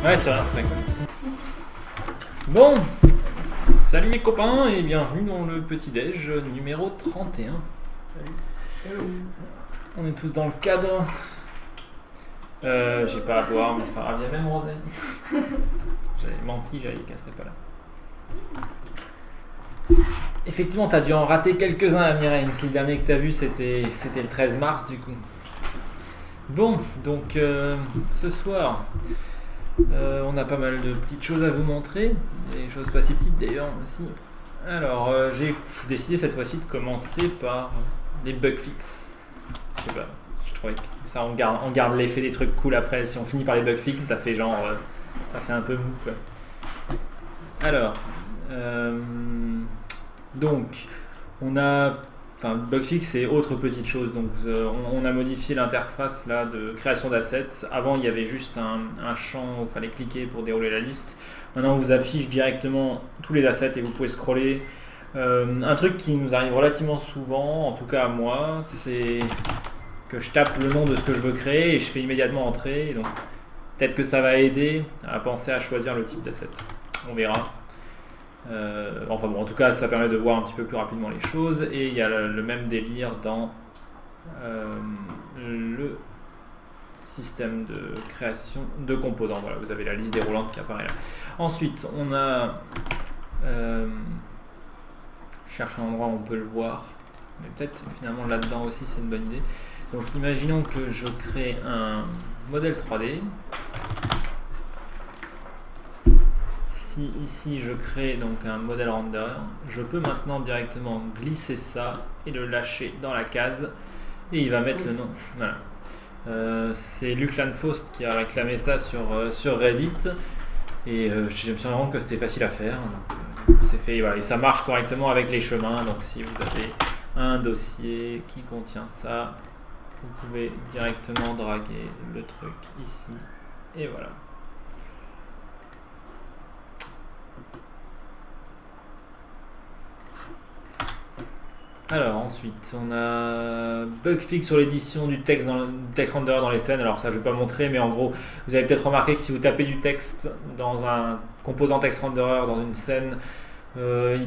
Ouais, c'est vrai, c'est vrai. Bon, salut mes copains et bienvenue dans le petit-déj numéro 31. Salut. On est tous dans le cadre. J'ai pas à boire, mais c'est pas grave, il y a même Rosalie. J'avais menti, j'avais dit qu'elle serait pas là. Effectivement, t'as dû en rater quelques-uns à Miraine. Si le dernier que t'as vu, c'était le 13 mars du coup. Bon, donc ce soir, on a pas mal de petites choses à vous montrer, des choses pas si petites d'ailleurs aussi. Alors, j'ai décidé cette fois-ci de commencer par les bug fixes. Je sais pas, je trouvais que ça on garde l'effet des trucs cool après. Si on finit par les bug fixes, ça fait genre, ça fait un peu mou quoi. Alors, donc, on a, enfin, bugfix et autres petites choses. Donc, on a modifié l'interface là de création d'assets. Avant, il y avait juste un champ où il fallait cliquer pour dérouler la liste. Maintenant, on vous affiche directement tous les assets et vous pouvez scroller. Un truc qui nous arrive relativement souvent, en tout cas à moi, c'est que je tape le nom de ce que je veux créer et je fais immédiatement entrer. Et donc, peut-être que ça va aider à penser à choisir le type d'asset. On verra. Enfin bon, en tout cas, ça permet de voir un petit peu plus rapidement les choses. Et il y a le même délire dans le système de création de composants. Voilà, vous avez la liste déroulante qui apparaît là. Ensuite, on a je cherche un endroit où on peut le voir, mais peut-être finalement là-dedans aussi c'est une bonne idée. Donc imaginons que je crée un modèle 3D. Si ici je crée donc un modèle render, je peux maintenant directement glisser ça et le lâcher dans la case et il va mettre le nom. Voilà. C'est Luc Lanfaust qui a réclamé ça sur Reddit et je me suis rendu compte que c'était facile à faire. Donc, c'est fait, voilà, et ça marche correctement avec les chemins. Donc si vous avez un dossier qui contient ça, vous pouvez directement draguer le truc ici et voilà. Alors ensuite, on a bug fix sur l'édition du texte dans le text render dans les scènes. Alors ça, je vais pas montrer, mais en gros, vous avez peut-être remarqué que si vous tapez du texte dans un composant text renderer dans une scène,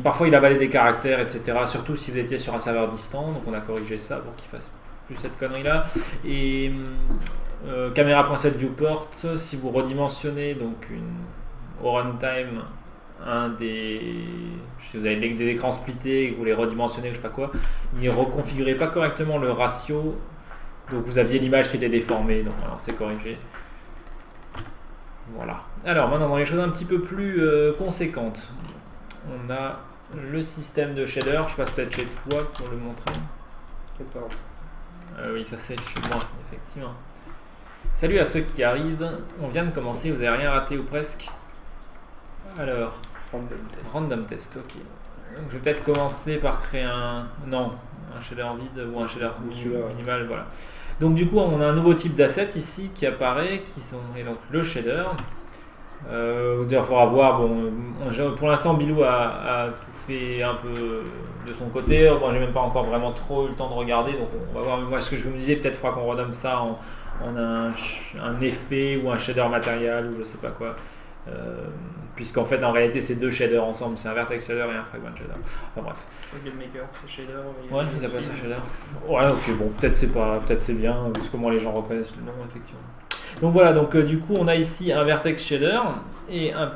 parfois il avalait des caractères, etc. Surtout si vous étiez sur un serveur distant. Donc on a corrigé ça pour qu'il fasse plus cette connerie-là. Et caméra.set viewport, si vous redimensionnez donc au runtime si vous avez des écrans splittés et que vous les redimensionnez ou je sais pas quoi, il ne reconfigurait pas correctement le ratio, donc vous aviez l'image qui était déformée, donc alors c'est corrigé. Voilà. Alors maintenant dans les choses un petit peu plus conséquentes, on a le système de shader. Je passe peut-être chez toi pour le montrer. Oui, ça c'est chez moi effectivement. Salut à ceux qui arrivent, on vient de commencer, vous n'avez rien raté ou presque. Alors, random test, ok. Donc, je vais peut-être commencer par créer un shader vide ou un shader minimal, voilà. Donc du coup, on a un nouveau type d'asset ici qui apparaît, et donc le shader. D'ailleurs, il faudra voir, bon, pour l'instant, Bilou a tout fait un peu de son côté. Moi, j'ai même pas encore vraiment trop eu le temps de regarder, donc on va voir. Moi, ce que je me disais, peut-être il faudra qu'on renomme ça en un effet ou un shader matériel ou je sais pas quoi. Puisqu'en fait en réalité c'est deux shaders ensemble, c'est un vertex shader et un fragment shader. Enfin bref. GameMaker, c'est shader. Ouais, ils appellent ça shader. Ouais, ok, bon, peut-être c'est bien, vu comment les gens reconnaissent le nom effectivement. Donc voilà, donc du coup on a ici un vertex shader et un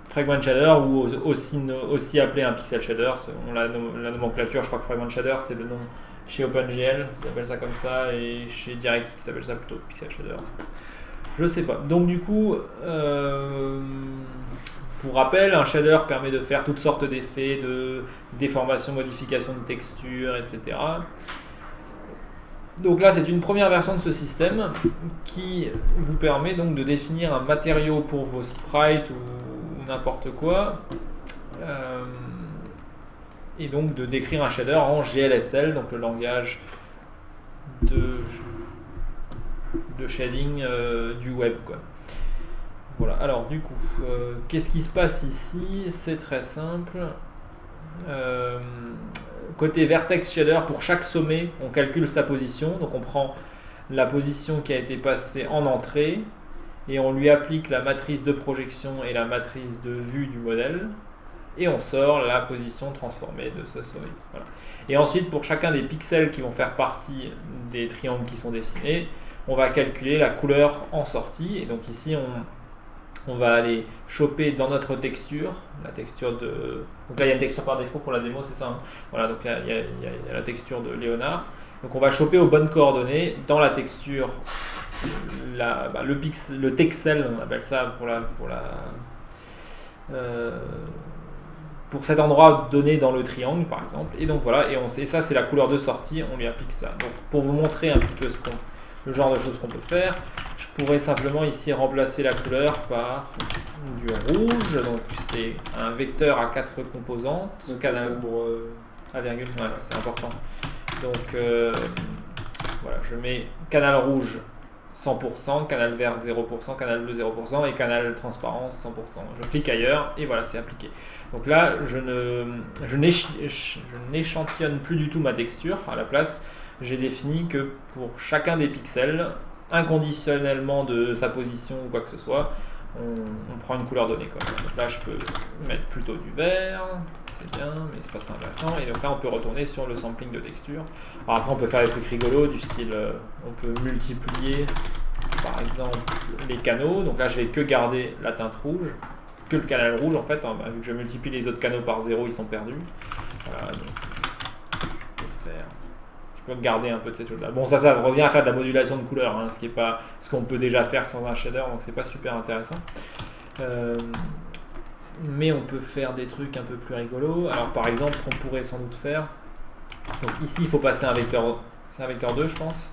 fragment shader ou aussi appelé un pixel shader. La nomenclature, je crois que fragment shader c'est le nom chez OpenGL, ils appellent ça comme ça, et chez DirectX ils appellent ça plutôt pixel shader. Je sais pas. Donc du coup, pour rappel, un shader permet de faire toutes sortes d'effets de déformation, modification de texture, etc. Donc là, c'est une première version de ce système qui vous permet donc de définir un matériau pour vos sprites ou n'importe quoi, et donc de décrire un shader en GLSL, donc le langage de shading du web, quoi. Voilà, alors du coup, qu'est-ce qui se passe ici? C'est très simple. Côté vertex shader, pour chaque sommet, on calcule sa position. Donc on prend la position qui a été passée en entrée et on lui applique la matrice de projection et la matrice de vue du modèle, et on sort la position transformée de ce sommet. Voilà. Et ensuite, pour chacun des pixels qui vont faire partie des triangles qui sont dessinés, on va calculer la couleur en sortie, et donc ici on va aller choper dans notre texture, la texture de... Donc là il y a une texture par défaut pour la démo, c'est ça, hein. Voilà, donc là il y a la texture de Léonard. Donc on va choper aux bonnes coordonnées dans la texture le texel, on appelle ça pour cet endroit donné dans le triangle par exemple. Et donc voilà, et ça c'est la couleur de sortie, on lui applique ça. Donc pour vous montrer un petit peu le genre de choses qu'on peut faire, je pourrais simplement ici remplacer la couleur par du rouge. Donc c'est un vecteur à 4 composantes. Canal à virgule, ouais, c'est important. Donc voilà, je mets canal rouge 100%, canal vert 0%, canal bleu 0% et canal transparence 100%. Je clique ailleurs et voilà, c'est appliqué. Donc là, je n'échantillonne plus du tout ma texture. À la place, j'ai défini que pour chacun des pixels, inconditionnellement de sa position ou quoi que ce soit, on prend une couleur donnée, quoi. Donc là, je peux mettre plutôt du vert, c'est bien, mais c'est pas très intéressant. Et donc là, on peut retourner sur le sampling de texture. Alors après, on peut faire des trucs rigolos, du style, on peut multiplier, par exemple, les canaux. Donc là, je vais que garder la teinte rouge, que le canal rouge, en fait, hein, vu que je multiplie les autres canaux par 0, ils sont perdus. Voilà, donc je peux garder un peu de cette chose-là. Bon, ça revient à faire de la modulation de couleurs, hein, ce qu'on peut déjà faire sans un shader, donc c'est pas super intéressant. Mais on peut faire des trucs un peu plus rigolos. Alors par exemple, ce qu'on pourrait sans doute faire, donc ici il faut passer un vecteur, c'est un vecteur 2 je pense.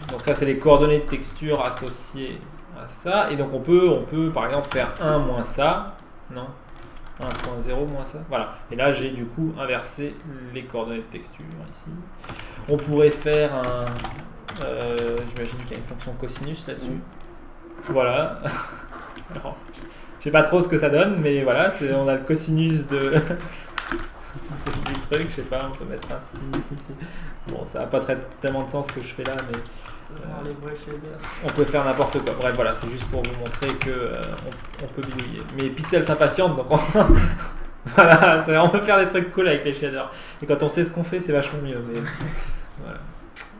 Donc ça c'est les coordonnées de texture associées à ça, et donc on peut par exemple faire 1 moins ça, non 1.0 moins ça, voilà. Et là j'ai du coup inversé les coordonnées de texture ici. On pourrait faire j'imagine qu'il y a une fonction cosinus là-dessus. Voilà. Alors, je sais pas trop ce que ça donne, mais voilà, on a le cosinus du truc, je sais pas, on peut mettre un sinus ici. Bon, ça n'a pas tellement de sens ce que je fais là, mais on peut faire n'importe quoi. Bref, voilà, c'est juste pour vous montrer que on peut bidouiller. Mais Pixel s'impatiente, donc voilà, on peut faire des trucs cool avec les shaders. Et quand on sait ce qu'on fait, c'est vachement mieux. Mais voilà.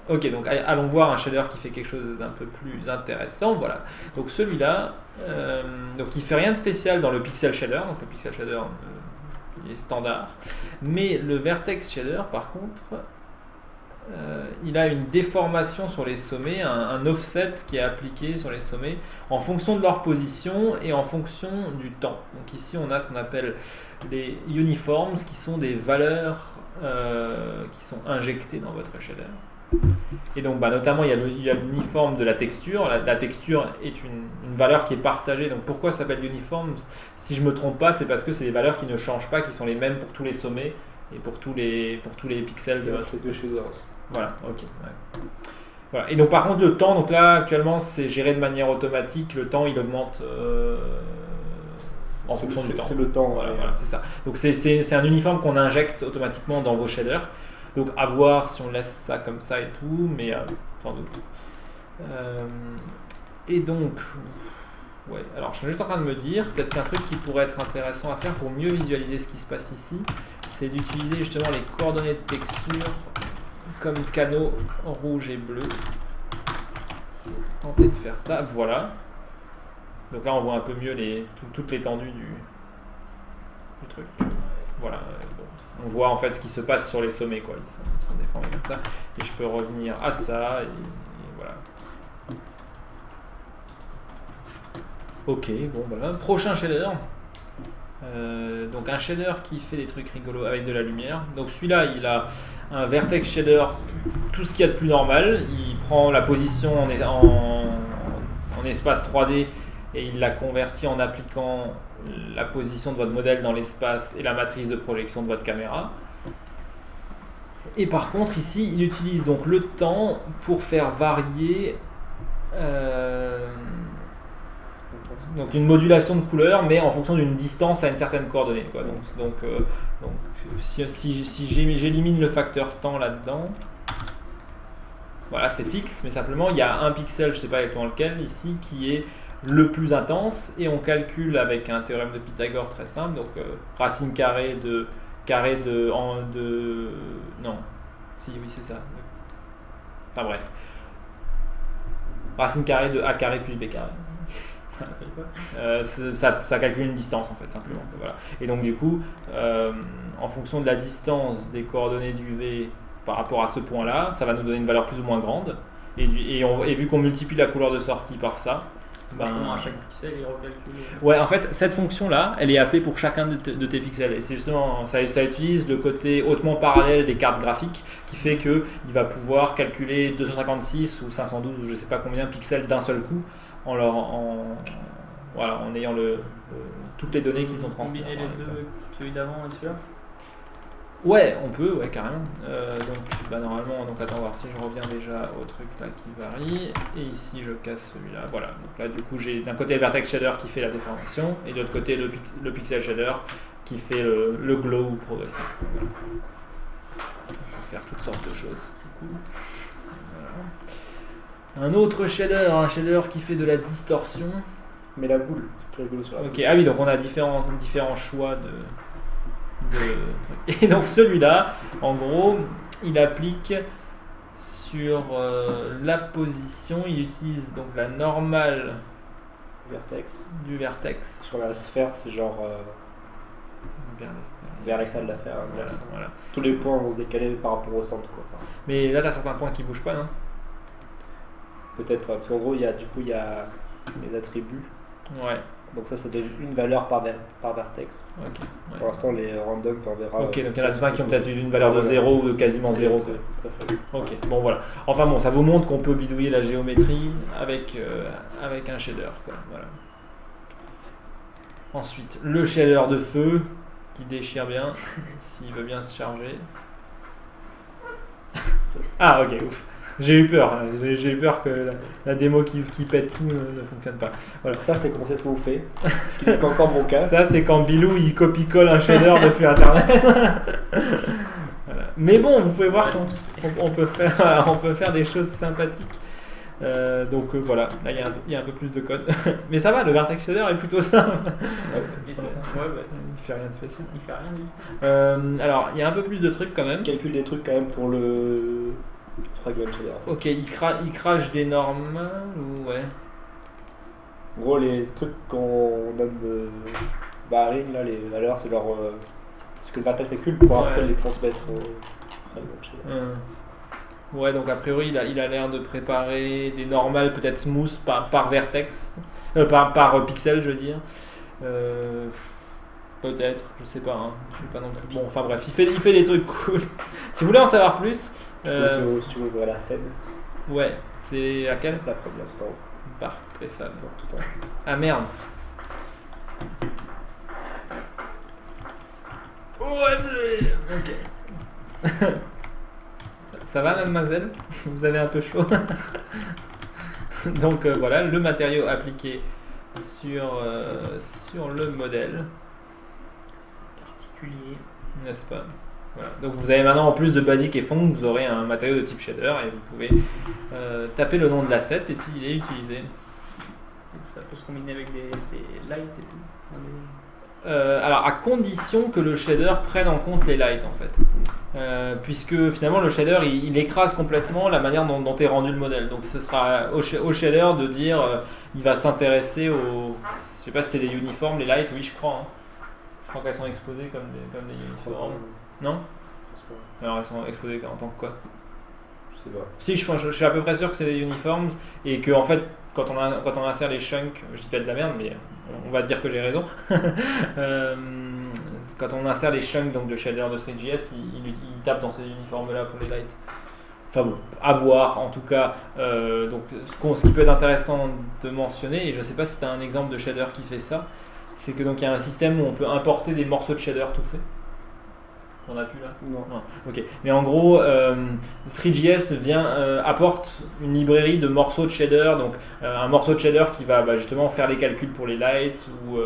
Ok, donc allons voir un shader qui fait quelque chose d'un peu plus intéressant. Voilà. Donc celui-là, donc il fait rien de spécial dans le pixel shader. Donc le pixel shader, il est standard. Mais le vertex shader, par contre, il a une déformation sur les sommets, un offset qui est appliqué sur les sommets en fonction de leur position et en fonction du temps. Donc ici, on a ce qu'on appelle les uniforms, qui sont des valeurs qui sont injectées dans votre shader. Et donc notamment il y a l'uniforme de la texture. La texture est une valeur qui est partagée. Donc pourquoi ça s'appelle uniforme? Si je ne me trompe pas, c'est parce que c'est des valeurs qui ne changent pas, qui sont les mêmes pour tous les sommets et pour tous les pixels de votre shader. Voilà, ok. Ouais. Voilà. Et donc par contre le temps, donc là actuellement c'est géré de manière automatique. Le temps il augmente en fonction du temps. C'est le temps. Voilà, c'est ça. Donc c'est un uniforme qu'on injecte automatiquement dans vos shaders. Donc à voir si on laisse ça comme ça et tout, mais sans doute. Et donc, ouais, alors je suis juste en train de me dire, peut-être qu'un truc qui pourrait être intéressant à faire pour mieux visualiser ce qui se passe ici, c'est d'utiliser justement les coordonnées de texture comme canaux rouge et bleu. Tenter de faire ça, voilà. Donc là on voit un peu mieux toute l'étendue du truc. Voilà. Bon. On voit en fait ce qui se passe sur les sommets, quoi. Ils sont déformés comme ça. Et je peux revenir à ça, et voilà. Ok, bon voilà. Prochain shader. Donc un shader qui fait des trucs rigolos avec de la lumière. Donc celui-là, il a un vertex shader, tout ce qu'il y a de plus normal. Il prend la position en espace 3D et il la convertit en appliquant la position de votre modèle dans l'espace et la matrice de projection de votre caméra. Et par contre ici il utilise donc le temps pour faire varier donc une modulation de couleur, mais en fonction d'une distance à une certaine coordonnée, quoi. Donc si j'élimine le facteur temps là-dedans, voilà, c'est fixe, mais simplement il y a un pixel, je sais pas exactement lequel ici, qui est le plus intense, et on calcule avec un théorème de Pythagore très simple, donc racine carrée de non, si oui c'est ça, enfin bref, racine carrée de a carré plus b carré. Ça calcule une distance en fait simplement, voilà. Et donc du coup en fonction de la distance des coordonnées du V par rapport à ce point là, ça va nous donner une valeur plus ou moins grande, et vu qu'on multiplie la couleur de sortie par ça, à chaque pixel il recalcule. Ouais, en fait cette fonction là elle est appelée pour chacun de tes pixels, et c'est justement ça utilise le côté hautement parallèle des cartes graphiques qui fait qu'il va pouvoir calculer 256 ou 512 ou je sais pas combien pixels d'un seul coup en ayant toutes les données qui sont transmises. Combiner les deux, celui d'avant et celui-là. Ouais, on peut, ouais, carrément. Donc, normalement, attends voir si je reviens déjà au truc là qui varie. Et ici, je casse celui-là. Voilà. Donc là, du coup, j'ai d'un côté le vertex shader qui fait la déformation, et de l'autre côté le pixel shader qui fait le glow progressif. Voilà. On peut faire toutes sortes de choses. C'est cool. Voilà. Un autre shader qui fait de la distorsion. Mais la boule, c'est plus rigolo sur la boule. Ok, ah oui, donc on a différents choix de... Et donc celui-là, en gros, il applique sur la position, il utilise donc la normale du vertex. Sur la sphère, c'est genre vers l'extérieur de la sphère. Voilà. Tous les points vont se décaler par rapport au centre, quoi. Enfin, mais là, tu as certains points qui bougent pas, non? Peut-être, parce qu'en gros, il y a les attributs. Ouais. Donc ça donne une valeur par vertex. Ok. Ouais. Pour l'instant, les random, on verra. Ok, donc il y en a 20 qui ont peut-être une valeur de 0 ou de quasiment 0. Très faible. Ok, bon voilà. Enfin bon, ça vous montre qu'on peut bidouiller la géométrie avec un shader, quoi. Voilà. Ensuite, le shader de feu qui déchire bien, s'il veut bien se charger. Ah ok, ouf. J'ai eu peur que la démo qui pète tout ne fonctionne pas. Voilà. Ça, c'est comment c'est ce qu'on vous fait. Ce qui n'est pas encore mon cas. Ça, c'est quand Bilou il copie-colle un shader depuis internet. Voilà. Mais bon, vous pouvez voir qu'on peut faire des choses sympathiques. Donc voilà, là il y a un peu plus de code. Mais ça va, le vertex shader est plutôt simple. Il fait rien de spécial. Il fait rien du. Alors, il y a un peu plus de trucs quand même. Il calcule des trucs quand même pour le fragment shader. Ok, il crache des normes ou ouais. En gros, les trucs qu'on donne barring, là, les valeurs, c'est leur ce que le vertex calcule pour après les transmettre au fragment shader. Ouais, donc a priori il a l'air de préparer des normales peut-être smooth par vertex, par pixel je veux dire. Peut-être, je sais pas, hein. Je sais pas non plus. Bon, enfin bref, il fait des trucs cool. Si vous voulez en savoir plus, si tu veux voir la scène. Ouais, c'est laquelle? La première tout en haut. Par préfab. Non, tout en haut. Ah merde. OMG. Ok. Ça va, mademoiselle? Vous avez un peu chaud? Donc voilà, le matériau appliqué sur le modèle. Particulier. N'est-ce pas? Voilà. Donc vous avez maintenant, en plus de basic et fond, vous aurez un matériau de type shader et vous pouvez taper le nom de l'asset et puis il est utilisé. Et ça peut se combiner avec des lights et tout. Alors à condition que le shader prenne en compte les lights en fait. Puisque finalement le shader il écrase complètement la manière dont est rendu le modèle. Donc ce sera au shader de dire il va s'intéresser aux... Je sais pas si c'est des uniformes, les lights, oui je crois. Hein. Je crois qu'elles sont exposées comme des uniformes. Non? Je pense pas. Alors elles sont exposées en tant que quoi? Je sais pas. Si, je suis à peu près sûr que c'est des uniformes et que en fait quand on insère les chunks, je dis pas de la merde mais on va dire que j'ai raison. Quand on insère les chunks donc de shader de Three.js, il tape dans ces uniformes là pour les lights. Enfin bon, à voir en tout cas. Donc ce qui peut être intéressant de mentionner, et je sais pas si tu as un exemple de shader qui fait ça, c'est que donc il y a un système où on peut importer des morceaux de shader tout faits. On a plus là? Non. Ok. Mais en gros, Three.js apporte une librairie de morceaux de shader, donc un morceau de shader qui va justement faire les calculs pour les lights ou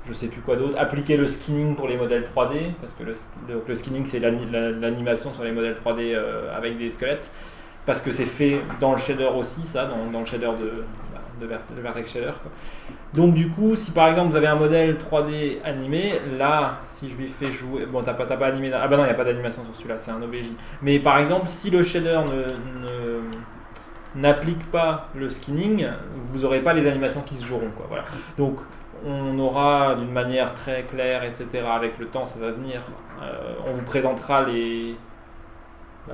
je sais plus quoi d'autre, appliquer le skinning pour les modèles 3D, parce que le skinning c'est l'animation sur les modèles 3D avec des squelettes. parce que c'est fait dans le shader aussi, ça, dans le shader de Vertex Shader, quoi. Donc du coup, si par exemple vous avez un modèle 3D animé, là, si je lui fais jouer, bon t'as pas animé, ah bah non, il n'y a pas d'animation sur celui-là, c'est un OBJ. Mais par exemple, si le shader n'applique pas le skinning, vous n'aurez pas les animations qui se joueront, quoi. Voilà. Donc on aura d'une manière très claire, etc. Avec le temps, ça va venir. On vous présentera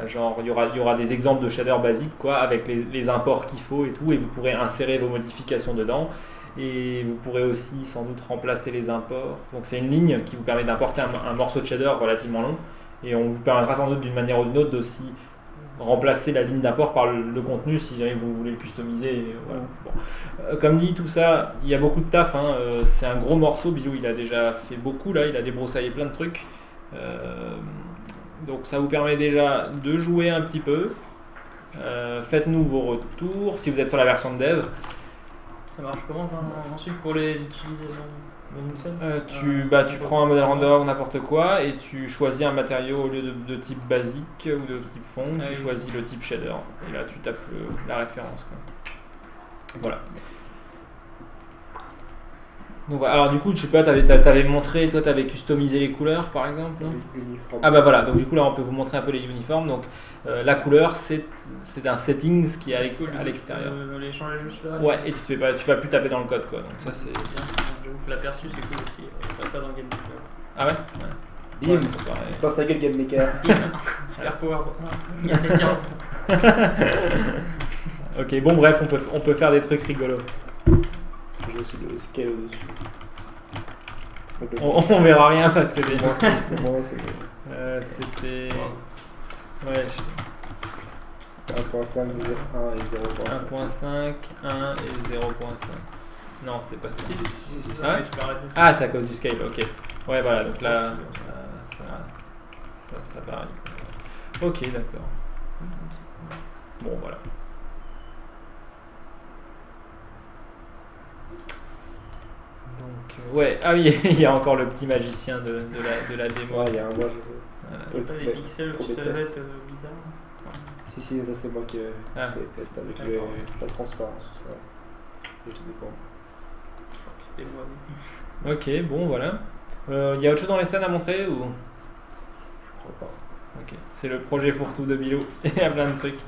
genre il y aura des exemples de shaders basiques, quoi, avec les imports qu'il faut et tout, et vous pourrez insérer vos modifications dedans. Et vous pourrez aussi sans doute remplacer les imports. Donc c'est une ligne qui vous permet d'importer un morceau de shader relativement long, et on vous permettra sans doute d'une manière ou d'une autre d'aussi remplacer la ligne d'import par le contenu si jamais vous voulez le customiser. Voilà. Bon. Comme dit, tout ça, il y a beaucoup de taf, hein. C'est un gros morceau. Bilou, il a déjà fait beaucoup là, il a débroussaillé plein de trucs. Donc ça vous permet déjà de jouer un petit peu. Faites-nous vos retours si vous êtes sur la version de dev. Ça marche comment ensuite pour les utiliser tu prends un modèle render ou n'importe quoi et tu choisis un matériau au lieu de type basique ou de type fond, tu choisis le type shader et là tu tapes la référence, quoi. Voilà. Donc voilà. Alors du coup, je sais pas, t'avais montré, toi t'avais customisé les couleurs par exemple, non? Ah bah voilà, donc du coup là on peut vous montrer un peu les uniformes. Donc la couleur c'est un settings qui est à l'extérieur. Les changer juste là. Ouais, et tu vas plus taper dans le code, quoi. Donc ça c'est. J'avoue que l'aperçu c'est cool aussi. On fait ça dans Game Maker. Ah ouais. Bim. Dans ta gueule Game Maker. Super Powers. Il y a des 15. Ok, bon bref, on peut faire des trucs rigolos. J'ai aussi le scale dessus. On verra rien parce que les gens. C'était. Ouais. C'était 1.5, 1 et 0.5. 1.5, 1 et 0.5. Non, c'était pas ça. C'est ça. Ah, c'est à cause du scale, ok. Ouais, voilà, donc là, ça varie. Ok, d'accord. Bon, voilà. Donc, ouais, ah oui, il y a encore le petit magicien de la démo. Ouais, il y a un moi je pas des pixels qui se mettent bizarres. Si, ça c'est moi qui ai fait le test avec la transparence, tout ça. Je te dis pas. C'était moi. Ok, bon, voilà. Il y a autre chose dans les scènes à montrer ou? Je crois pas. Ok, c'est le projet fourre-tout de Bilou, il y a plein de trucs.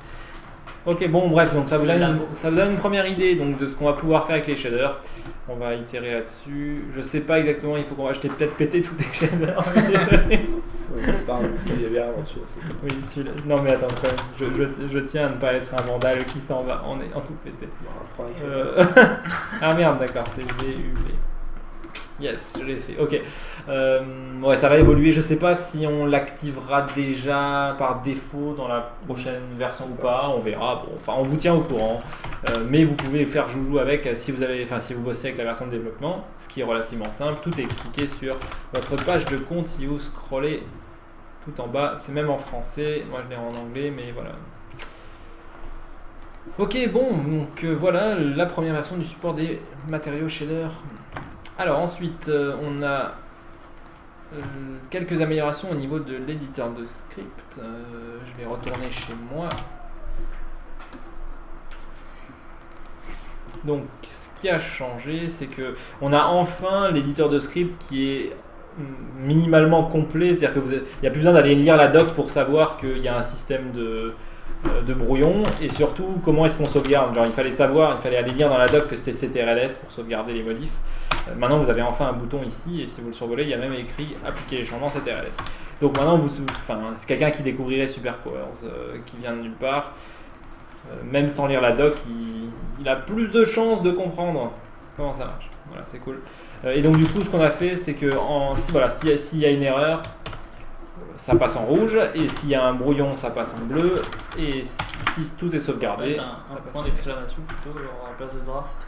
Ok, bon, bref, donc ça vous donne une première idée donc, de ce qu'on va pouvoir faire avec les shaders. On va itérer là-dessus. Je sais pas exactement, il faut qu'on va acheter peut-être péter tous les shaders. Désolé. C'est pas grave, il y avait avant celui-là. Oui, celui-là. Non, mais attends, quand même, je tiens à ne pas être un vandale qui s'en va en tout pété. Ah merde, d'accord, c'est VUV. Yes, je l'ai fait. Ok. Ouais, ça va évoluer. Je sais pas si on l'activera déjà par défaut dans la prochaine version ou pas. On verra. Bon, enfin, on vous tient au courant. Mais vous pouvez faire joujou avec si vous bossez avec la version de développement, ce qui est relativement simple. Tout est expliqué sur votre page de compte si vous scrollez tout en bas. C'est même en français. Moi, je l'ai en anglais, mais voilà. Ok, bon. Donc voilà la première version du support des matériaux shader. Alors ensuite, on a quelques améliorations au niveau de l'éditeur de script. Je vais retourner chez moi. Donc, ce qui a changé, c'est que on a enfin l'éditeur de script qui est minimalement complet. C'est-à-dire qu'il n'y a plus besoin d'aller lire la doc pour savoir qu'il y a un système de brouillon, et surtout comment est-ce qu'on sauvegarde. Genre il fallait aller lire dans la doc que c'était CTRLS pour sauvegarder les modifs. Maintenant vous avez enfin un bouton ici, et si vous le survolez, il y a même écrit appliquer les changements CTRLS. Donc maintenant c'est quelqu'un qui découvrirait Superpowers, qui vient de nulle part, même sans lire la doc, il a plus de chances de comprendre comment ça marche. Voilà, c'est cool. Et donc du coup ce qu'on a fait, c'est que s'il y a une erreur, ça passe en rouge, et s'il y a un brouillon, ça passe en bleu, et si tout est sauvegardé, un point d'exclamation plutôt, genre à la place de draft.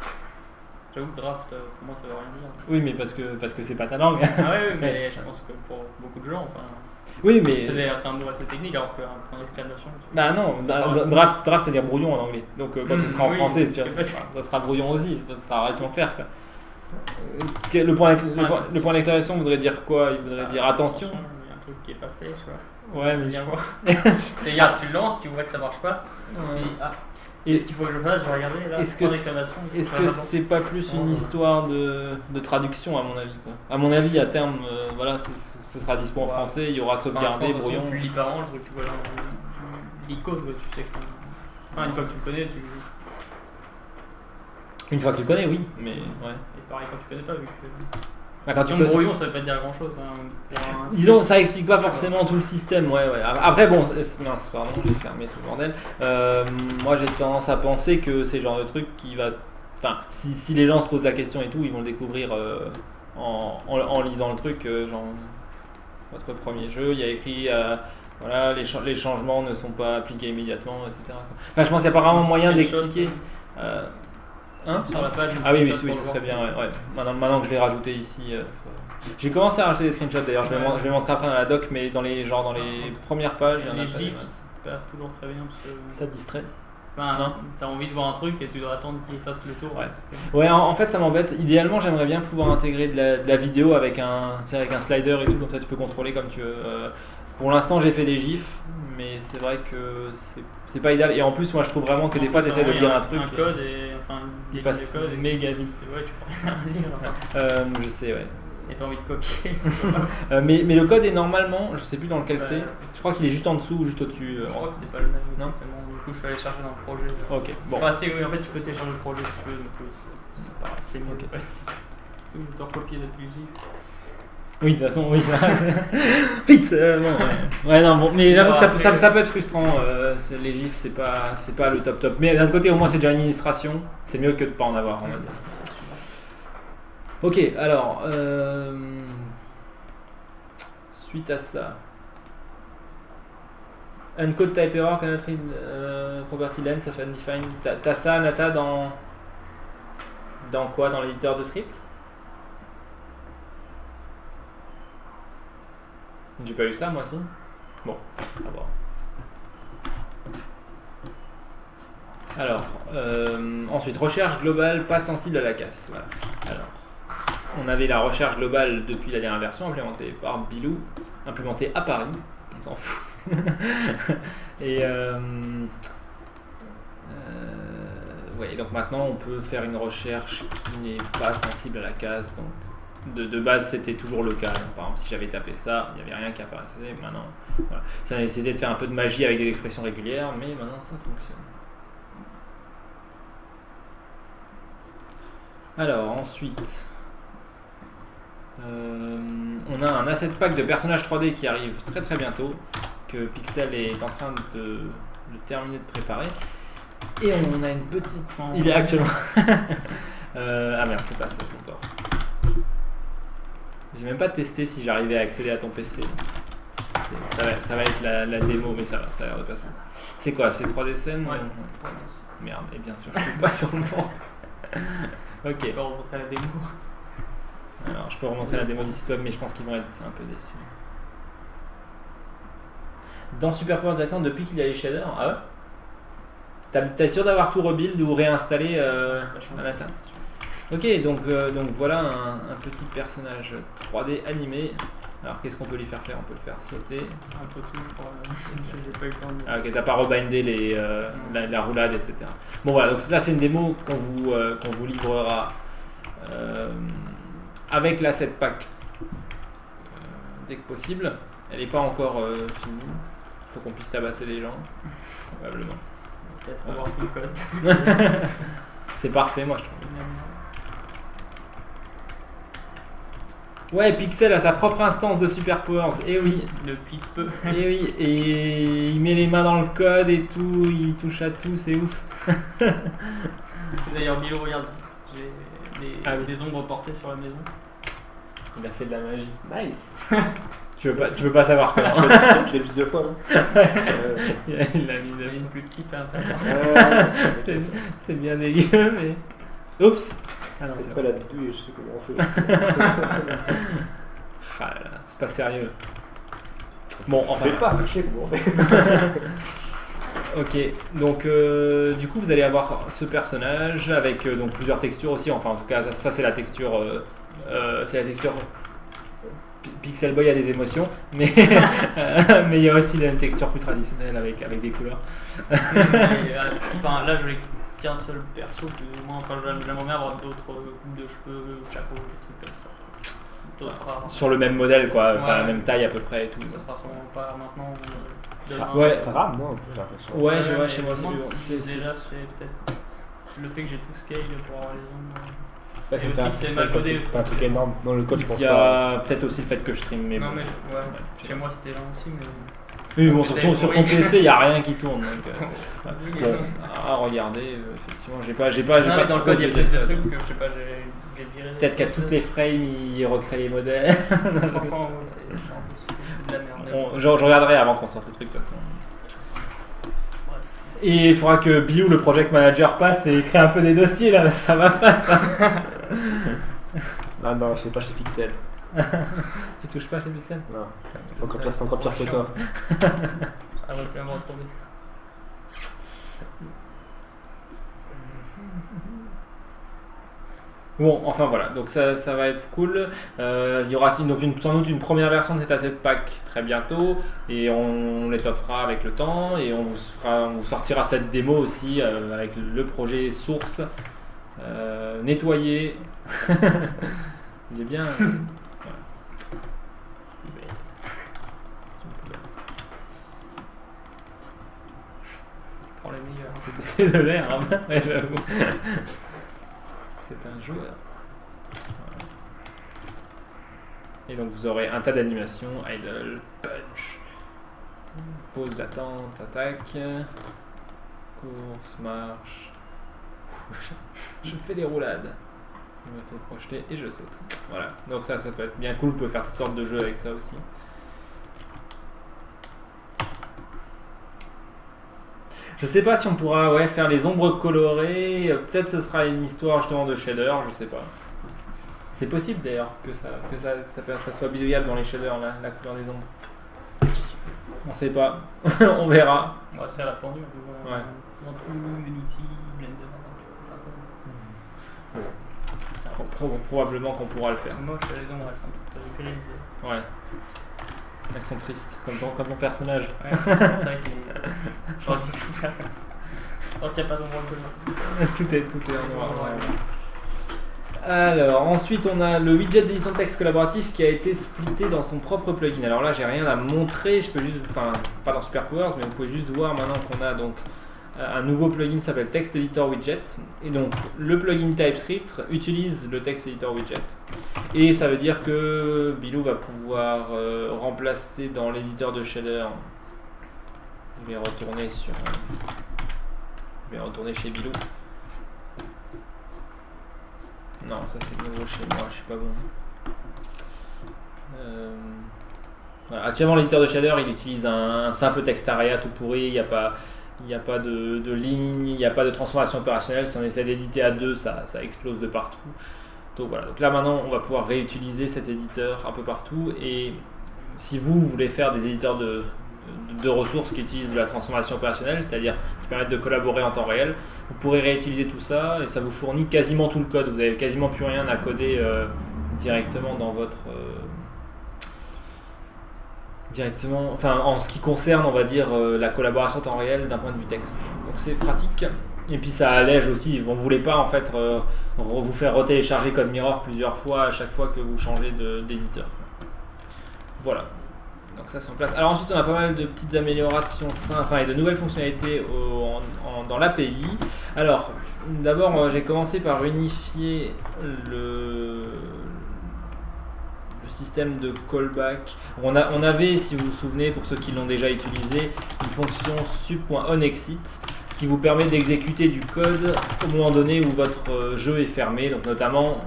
J'avoue que draft, pour moi, ça veut rien dire. Oui, mais parce que c'est pas ta langue. Ah oui, mais je pense que pour beaucoup de gens, enfin. Oui, mais. C'est un mot assez technique, alors qu'un point d'exclamation. Bah non, draft c'est dire brouillon en anglais. Donc quand ce sera en français, ça sera brouillon aussi, ça sera relativement clair, quoi. Le point d'exclamation voudrait dire quoi? Il voudrait dire attention. Qui est pas fait, tu vois. Ouais, mais Viens voir. Regarde, tu le lances, tu vois que ça marche pas. Ouais. Et, ah, Et- qu'est-ce qu'il faut que je fasse? Je vais regarder là. Est-ce point que d'exclamation. Est-ce Ouais, que j'attends. c'est pas plus une histoire de traduction à mon avis quoi. À mon avis, à terme, voilà, ce sera dispo en Ouais. français, il y aura Enfin, sauvegardé, je pense, de toute brouillon. façon, tu le lis par an, je veux que tu vois l'icône, quoi, tu sais que c'est Enfin, une fois que tu le connais, tu. Une fois que tu connais, oui, mais ouais. Et pareil quand tu connais pas, vu que. Bah, quand tu Disons, connais- brouillon, ça veut pas dire grand chose. Hein, pour un- Disons, ça explique pas forcément tout le système, ouais. Après, bon, mince, pardon, j'ai fermé tout le bordel. Moi, j'ai tendance à penser que c'est le genre de truc qui va. Enfin, si les gens se posent la question et tout, ils vont le découvrir en lisant le truc. Genre, votre premier jeu, il y a écrit. Voilà, les changements ne sont pas appliqués immédiatement, etc. Enfin, je pense qu'il n'y a pas vraiment moyen d'expliquer. Hein Sur la page. Ah oui, screenshot oui, pour ça le serait voir. bien, ouais. Maintenant que je l'ai rajouté ici. J'ai commencé à rajouter des screenshots d'ailleurs, je vais montrer après dans la doc, mais dans les premières pages, il y en a Les pas. gifs, c'est pas toujours très bien parce que. Ça distrait. Enfin, Non. t'as envie de voir un truc et tu dois attendre qu'il fasse le tour. Ouais. Ouais, en fait, ça m'embête. Idéalement, j'aimerais bien pouvoir intégrer de la vidéo avec un slider et tout, comme ça tu peux contrôler comme tu veux. Pour l'instant, j'ai fait des gifs, mais c'est vrai que c'est pas idéal. Et en plus, moi, je trouve vraiment que des fois, tu essaies de lire un truc. Un code et. Enfin, Il passe de code et- méga vite. et ouais, tu peux rien lire. Je sais, ouais. Et t'as envie de copier. Mais le code est normalement, je sais plus dans lequel Ouais. c'est, je crois qu'il est juste en dessous ou juste au-dessus. Je crois que c'était pas le même. Non. exactement. Du coup, je suis allé chercher dans le projet. Ok, bon. Enfin, oui, en fait, tu peux télécharger le projet si tu veux, donc c'est mieux. Ok. Ouais. Tu peux recopier depuis le GIF. Oui, de toute façon, oui. Vite bon, ouais, non, bon, mais j'avoue que ça peut être frustrant. Les gifs, c'est pas le top top. Mais d'un autre côté, au moins, c'est déjà une illustration. C'est mieux que de pas en avoir, on va dire. Ok, alors. Suite à ça. Uncode type error cannot read property length of undefined. T'as ça, Nata, dans quoi? Dans l'éditeur de script? J'ai pas eu ça, moi aussi. Bon, à voir. Alors, ensuite, recherche globale pas sensible à la casse. Voilà. Alors, on avait la recherche globale depuis la dernière version, implémentée par Bilou, implémentée à Paris, on s'en fout. Et ouais, donc maintenant on peut faire une recherche qui n'est pas sensible à la casse. Donc de base c'était toujours le cas. Donc, par exemple, si j'avais tapé ça, il n'y avait rien qui apparaissait. Maintenant, voilà. Ça a essayé de faire un peu de magie avec des expressions régulières, mais maintenant ça fonctionne. Alors ensuite, on a un asset pack de personnages 3D qui arrive très très bientôt, que Pixel est en train de terminer de préparer. Et on a une petite... Il est actuellement... ah merde, c'est pas ça encore. J'ai même pas testé si j'arrivais à accéder à ton PC. Ça va être la démo, mais ça a l'air de passer. C'est quoi? C'est 3D scène? Ouais. Merde, et bien sûr, je suis pas sur le moment. Ok. Tu peux remontrer la démo. Alors, je peux remontrer la démo du site web, mais je pense qu'ils vont être un peu déçus. Dans Super Powers Director, depuis qu'il y a les shaders, ah ouais? T'es sûr d'avoir tout rebuild ou réinstallé à l'intérieur? Ok, donc voilà un petit personnage 3D animé. Alors, qu'est-ce qu'on peut lui faire faire? On peut le faire sauter. Un peu tout pour. J'ai pas eu le temps de. Ah, ok, t'as pas rebindé la roulade, etc. Bon voilà, donc là c'est une démo qu'on vous livrera avec l'asset pack dès que possible. Elle n'est pas encore finie. Il faut qu'on puisse tabasser les gens, probablement. Peut-être revoir tout le code. C'est parfait, moi je trouve. Ouais, Pixel a sa propre instance de Super Powers, et oui. Depuis peu. Et oui, et il met les mains dans le code et tout, il touche à tout, c'est ouf. D'ailleurs, Milo, regarde, j'ai des ombres portées sur la maison. Il a fait de la magie. Nice. Tu veux pas savoir comment. Je l'ai mis 2 fois, non Il l'a mis Il y de a une plus petite à l'intérieur. C'est bien dégueu, mais. Oups! Ah non, C'est c'est pas vrai. la bidouille, je sais comment on fait. Ah là là, c'est pas sérieux. Bon, enfin. Fais pas, je sais comment on fait. Ok, donc du coup vous allez avoir ce personnage avec donc plusieurs textures aussi. Enfin, en tout cas, ça c'est la texture. C'est la texture Pixel Boy a des émotions, mais mais il y a aussi une texture plus traditionnelle avec des couleurs. Enfin, là, je n'ai qu'un seul perso, moi, enfin, j'aimerais bien avoir d'autres coupes de cheveux, chapeaux, des trucs comme ça. D'autres rares. Sur le même modèle, quoi, enfin Ouais. la même taille à peu près et tout. Ça sera sûrement pas maintenant. Ouais. Ça rame, non, un peu, j'ai l'impression. Ouais, je vois mais chez moi, je me demande c'est si déjà, c'est peut-être le fait que j'ai tout scale pour avoir les ombres. Ouais, Et aussi que c'est mal codé. C'est un truc énorme. Dans le code, je pense Il y pas. a peut-être aussi le fait que je stream, mais Non, bon. mais chez moi c'était là aussi, mais. Oui, bon, C'est sur ton oui. PC, il n'y a rien qui tourne. Donc, ouais. Oui, Bon, à regarder, effectivement, j'ai pas non, mais dans le trop code, il y a de peut-être des code. trucs que je sais pas, j'ai viré. Peut-être qu'à toutes les frames, il recrée les modèles. Franchement, oui, c'est impossible. C'est de la merde. Bon, je regarderai avant qu'on sorte le truc, de toute façon. Bref. Et il faudra que Bilou, le project manager, passe et crée un peu des dossiers, là, ça va pas, ça. Ah non, je sais pas chez Pixel. Tu touches pas chez Pixel? Non, c'est encore pire que toi. Ah ouais, puis à me retrouver. Bon, enfin voilà, donc ça va être cool. Il y aura sans doute une première version de cet asset pack très bientôt, et on l'étoffera avec le temps, et on vous sortira cette démo aussi avec le projet source nettoyé. Il est bien. Voilà. Prends les meilleurs. C'est de l'herbe, ouais, j'avoue. C'est un joueur. Voilà. Et donc vous aurez un tas d'animations, idle, punch, pause d'attente, attaque, course, marche. Je fais des roulades. Je me fais projeter et je saute. Voilà, donc ça peut être bien cool, vous pouvez faire toutes sortes de jeux avec ça aussi. Je sais pas si on pourra faire les ombres colorées, peut-être ce sera une histoire justement de shader, je sais pas. C'est possible d'ailleurs que ça soit bidouillable dans les shaders, la couleur des ombres. On sait pas, on verra. Ouais, c'est répandu. Ouais. Dans tout Unity, Blender. Probablement qu'on pourra le faire. C'est moche, les ombres, elles sont toutes grises. Ouais. Elles sont tristes, comme ton personnage. Ouais, c'est vrai qu'il est. J'aurais dû tout faire. Tant qu'il n'y a pas d'ombre couleur. tout est en noir. Ouais. Alors, ensuite, on a le widget d'édition de texte collaboratif qui a été splitté dans son propre plugin. Alors là, j'ai rien à montrer, je peux juste, enfin, pas dans SuperPowers, mais vous pouvez juste voir maintenant qu'on a donc un nouveau plugin qui s'appelle Text Editor Widget. Et donc, le plugin TypeScript utilise le Text Editor Widget. Et ça veut dire que Bilou va pouvoir remplacer dans l'éditeur de shader. Je vais retourner chez Bilou. Non, ça c'est nouveau chez moi, je suis pas bon. Voilà. Actuellement, l'éditeur de shader, il utilise un simple text area tout pourri, il n'y a pas de ligne, il n'y a pas de transformation opérationnelle. Si on essaie d'éditer à deux, ça explose de partout. Donc voilà, donc là maintenant on va pouvoir réutiliser cet éditeur un peu partout, et si vous voulez faire des éditeurs de ressources qui utilisent de la transformation opérationnelle, c'est-à-dire qui permettent de collaborer en temps réel, vous pourrez réutiliser tout ça et ça vous fournit quasiment tout le code. Vous n'avez quasiment plus rien à coder directement dans votre enfin en ce qui concerne, on va dire, la collaboration en temps réel d'un point de vue texte. Donc c'est pratique. Et puis ça allège aussi, on ne voulait pas en fait vous faire retélécharger CodeMirror plusieurs fois à chaque fois que vous changez d'éditeur. Voilà, donc ça c'est en place. Alors ensuite on a pas mal de petites améliorations et de nouvelles fonctionnalités dans l'API. Alors d'abord j'ai commencé par unifier le système de callback. On avait, si vous vous souvenez, pour ceux qui l'ont déjà utilisé, une fonction sub.onExit qui vous permet d'exécuter du code au moment donné où votre jeu est fermé. Donc notamment,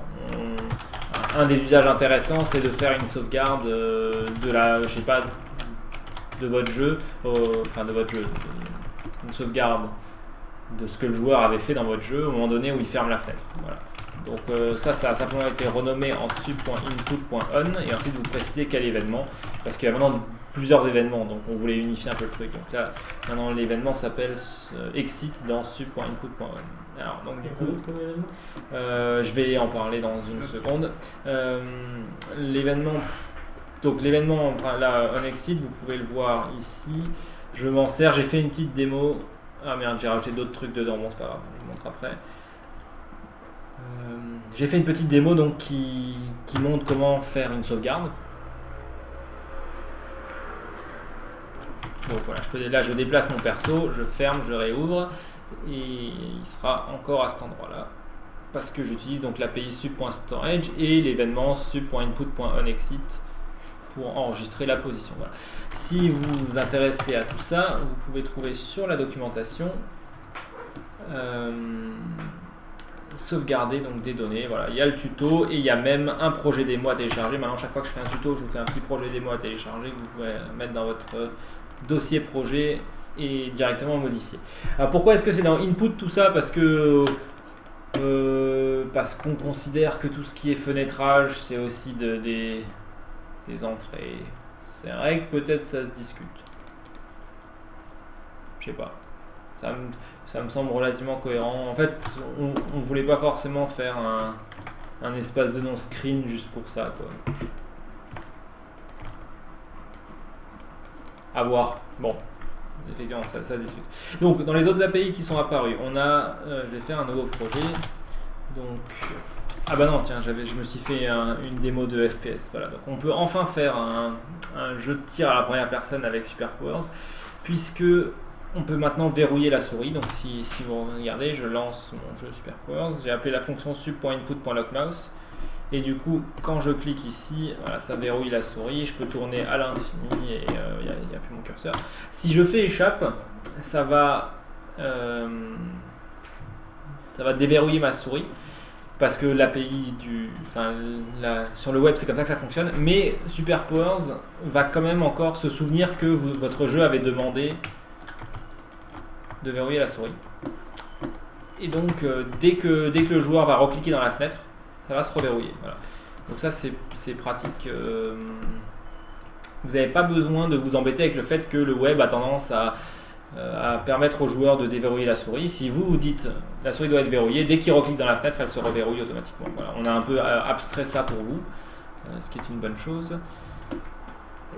un des usages intéressants, c'est de faire une sauvegarde de votre jeu, une sauvegarde de ce que le joueur avait fait dans votre jeu au moment donné où il ferme la fenêtre. Voilà. Donc ça a simplement été renommé en sub.input.on, et ensuite vous précisez quel événement, parce qu'il y a maintenant plusieurs événements, donc on voulait unifier un peu le truc. Donc là, maintenant l'événement s'appelle exit dans sub.input.on. Alors donc du coup, je vais en parler dans une seconde. L'événement Donc l'événement, là, OnExit, vous pouvez le voir ici. Je m'en sers, j'ai fait une petite démo. Ah merde, j'ai rajouté d'autres trucs dedans, bon c'est pas grave, je vous montre après. J'ai fait une petite démo donc qui montre comment faire une sauvegarde. Donc voilà, là je déplace mon perso, je ferme, je réouvre et il sera encore à cet endroit-là. Parce que j'utilise donc l'API sub.storage et l'événement sub.input.onExit pour enregistrer la position. Voilà. Si vous vous intéressez à tout ça, vous pouvez trouver sur la documentation sauvegarder donc des données. Voilà, il y a le tuto et il y a même un projet démo à télécharger. Maintenant, chaque fois que je fais un tuto, je vous fais un petit projet démo à télécharger que vous pouvez mettre dans votre dossier projet et directement modifier. Alors pourquoi est-ce que c'est dans input tout ça? Parce qu'on considère que tout ce qui est fenêtrage, c'est aussi des entrées. C'est vrai que peut-être ça se discute. Je sais pas. Ça me semble relativement cohérent. En fait, on voulait pas forcément faire un espace de non-screen juste pour ça, quoi. À voir. Bon, effectivement, ça se discute. Donc, dans les autres API qui sont apparus, on a, je vais faire un nouveau projet. Donc, ah bah non, tiens, je me suis fait une démo de FPS. Voilà, donc on peut enfin faire un jeu de tir à la première personne avec SuperPowers, puisque on peut maintenant verrouiller la souris. Donc, si vous regardez, je lance mon jeu SuperPowers. J'ai appelé la fonction sub.input.lockmouse. Et du coup, quand je clique ici, voilà, ça verrouille la souris. Je peux tourner à l'infini et il n'y a plus mon curseur. Si je fais échappe, ça va déverrouiller ma souris. Parce que l'API sur le web, c'est comme ça que ça fonctionne. Mais SuperPowers va quand même encore se souvenir que votre jeu avait demandé de verrouiller la souris. Et donc, dès que le joueur va recliquer dans la fenêtre, ça va se reverrouiller. Voilà. Donc ça, c'est pratique. Vous n'avez pas besoin de vous embêter avec le fait que le web a tendance à permettre aux joueurs de déverrouiller la souris. Si vous dites la souris doit être verrouillée, dès qu'il reclique dans la fenêtre, elle se reverrouille automatiquement. Voilà. On a un peu abstrait ça pour vous, ce qui est une bonne chose.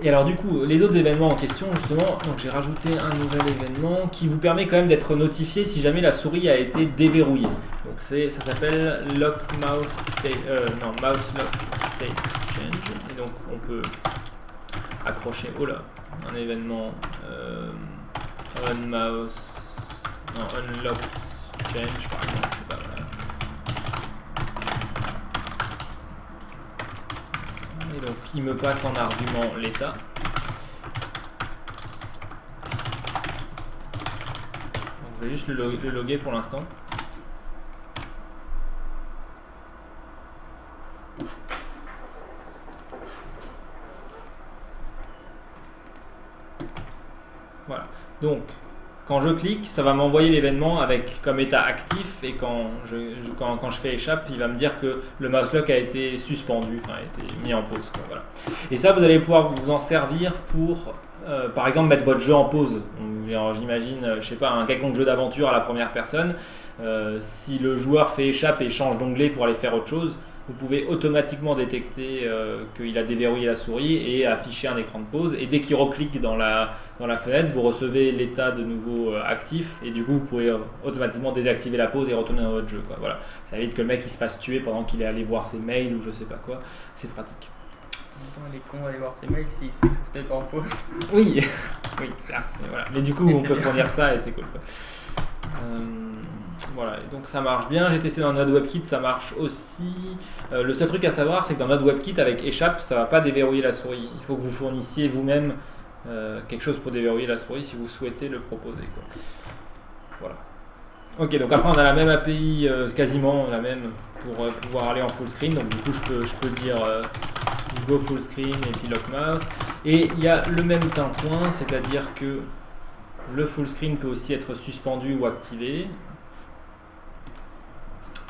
Et alors du coup, les autres événements en question, justement, donc j'ai rajouté un nouvel événement qui vous permet quand même d'être notifié si jamais la souris a été déverrouillée. Donc ça s'appelle mouse lock state change. Et donc on peut accrocher un événement unlock change par exemple. Je sais pas, voilà. Et donc il me passe en argument l'état. Je vais juste le loguer pour l'instant. Voilà. Donc quand je clique, ça va m'envoyer l'événement avec comme état actif, et quand je fais échappe, il va me dire que le mouse lock a été suspendu, enfin a été mis en pause, quoi, voilà. Et ça, vous allez pouvoir vous en servir pour, par exemple, mettre votre jeu en pause. J'imagine, je sais pas, un quelconque jeu d'aventure à la première personne. Si le joueur fait échappe et change d'onglet pour aller faire autre chose, vous pouvez automatiquement détecter qu'il a déverrouillé la souris et afficher un écran de pause. Et dès qu'il reclique dans la fenêtre, vous recevez l'état de nouveau actif. Et du coup, vous pouvez automatiquement désactiver la pause et retourner dans votre jeu, quoi. Voilà. Ça évite que le mec il se fasse tuer pendant qu'il est allé voir ses mails ou je sais pas quoi. C'est pratique. Il est con d'aller voir ses mails s'il sait que ça se fait pas en pause. Oui, oui, ça. Voilà. Mais du coup, on peut fournir ça et c'est cool, quoi. Voilà, et donc ça marche bien. J'ai testé dans Node WebKit, ça marche aussi. Le seul truc à savoir, c'est que dans Node WebKit avec échappe, ça va pas déverrouiller la souris. Il faut que vous fournissiez vous-même quelque chose pour déverrouiller la souris si vous souhaitez le proposer, quoi. Voilà. Ok, donc après on a la même API, quasiment la même, pour pouvoir aller en full screen. Donc du coup je peux dire go full screen et puis lock mouse. Et il y a le même tintouin, c'est-à-dire que le full screen peut aussi être suspendu ou activé.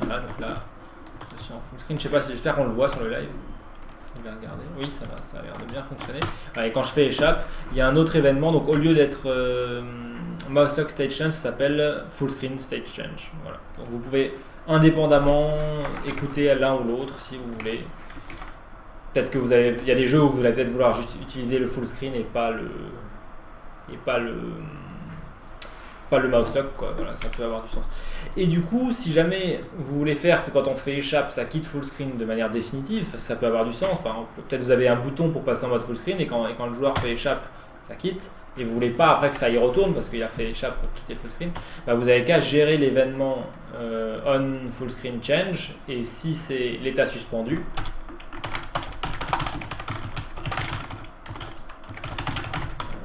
Voilà, donc là, je suis en full screen. Je sais pas si, j'espère qu'on le voit sur le live. On va regarder. Oui, ça va, ça a l'air de bien fonctionner. Et quand je fais échappe, il y a un autre événement. Donc au lieu d'être mouse lock state change, ça s'appelle full screen state change. Voilà. Donc vous pouvez indépendamment écouter l'un ou l'autre si vous voulez. peut-être que il y a des jeux où vous allez peut-être vouloir juste utiliser le full screen et pas le mouse lock, quoi. Voilà, ça peut avoir du sens. Et du coup, si jamais vous voulez faire que quand on fait échappe, ça quitte full screen de manière définitive, ça peut avoir du sens. Par exemple, peut-être vous avez un bouton pour passer en mode full screen et quand le joueur fait échappe, ça quitte. Et vous voulez pas après que ça y retourne parce qu'il a fait échappe pour quitter le full screen, bah vous avez qu'à gérer l'événement on full screen change, et si c'est l'état suspendu,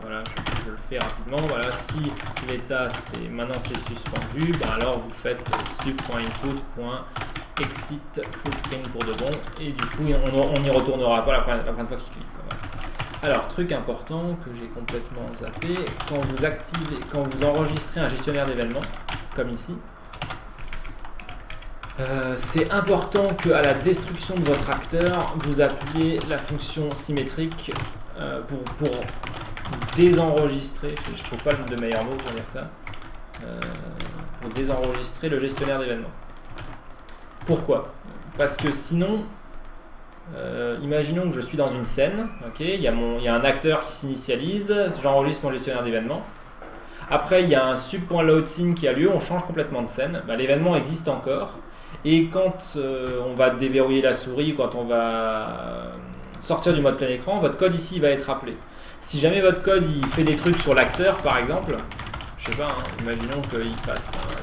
voilà, je le fais rapidement, voilà, si l'état maintenant c'est suspendu, bah alors vous faites sub.input.exit full screen pour de bon, et du coup on n'y retournera pas la prochaine fois qu'il clique. Alors, truc important que j'ai complètement zappé, quand vous enregistrez un gestionnaire d'événements, comme ici, c'est important qu'à la destruction de votre acteur, vous appuyez la fonction symétrique pour désenregistrer, je trouve pas de meilleur mot pour dire ça, pour désenregistrer le gestionnaire d'événements. Pourquoi ? Parce que sinon, imaginons que je suis dans une scène, okay, il y a un acteur qui s'initialise, j'enregistre mon gestionnaire d'événements. Après, il y a un sub.loadScene qui a lieu, on change complètement de scène. Bah, l'événement existe encore. Et quand on va déverrouiller la souris, quand on va sortir du mode plein écran, votre code ici va être appelé. Si jamais votre code il fait des trucs sur l'acteur, par exemple, je sais pas, imaginons qu'il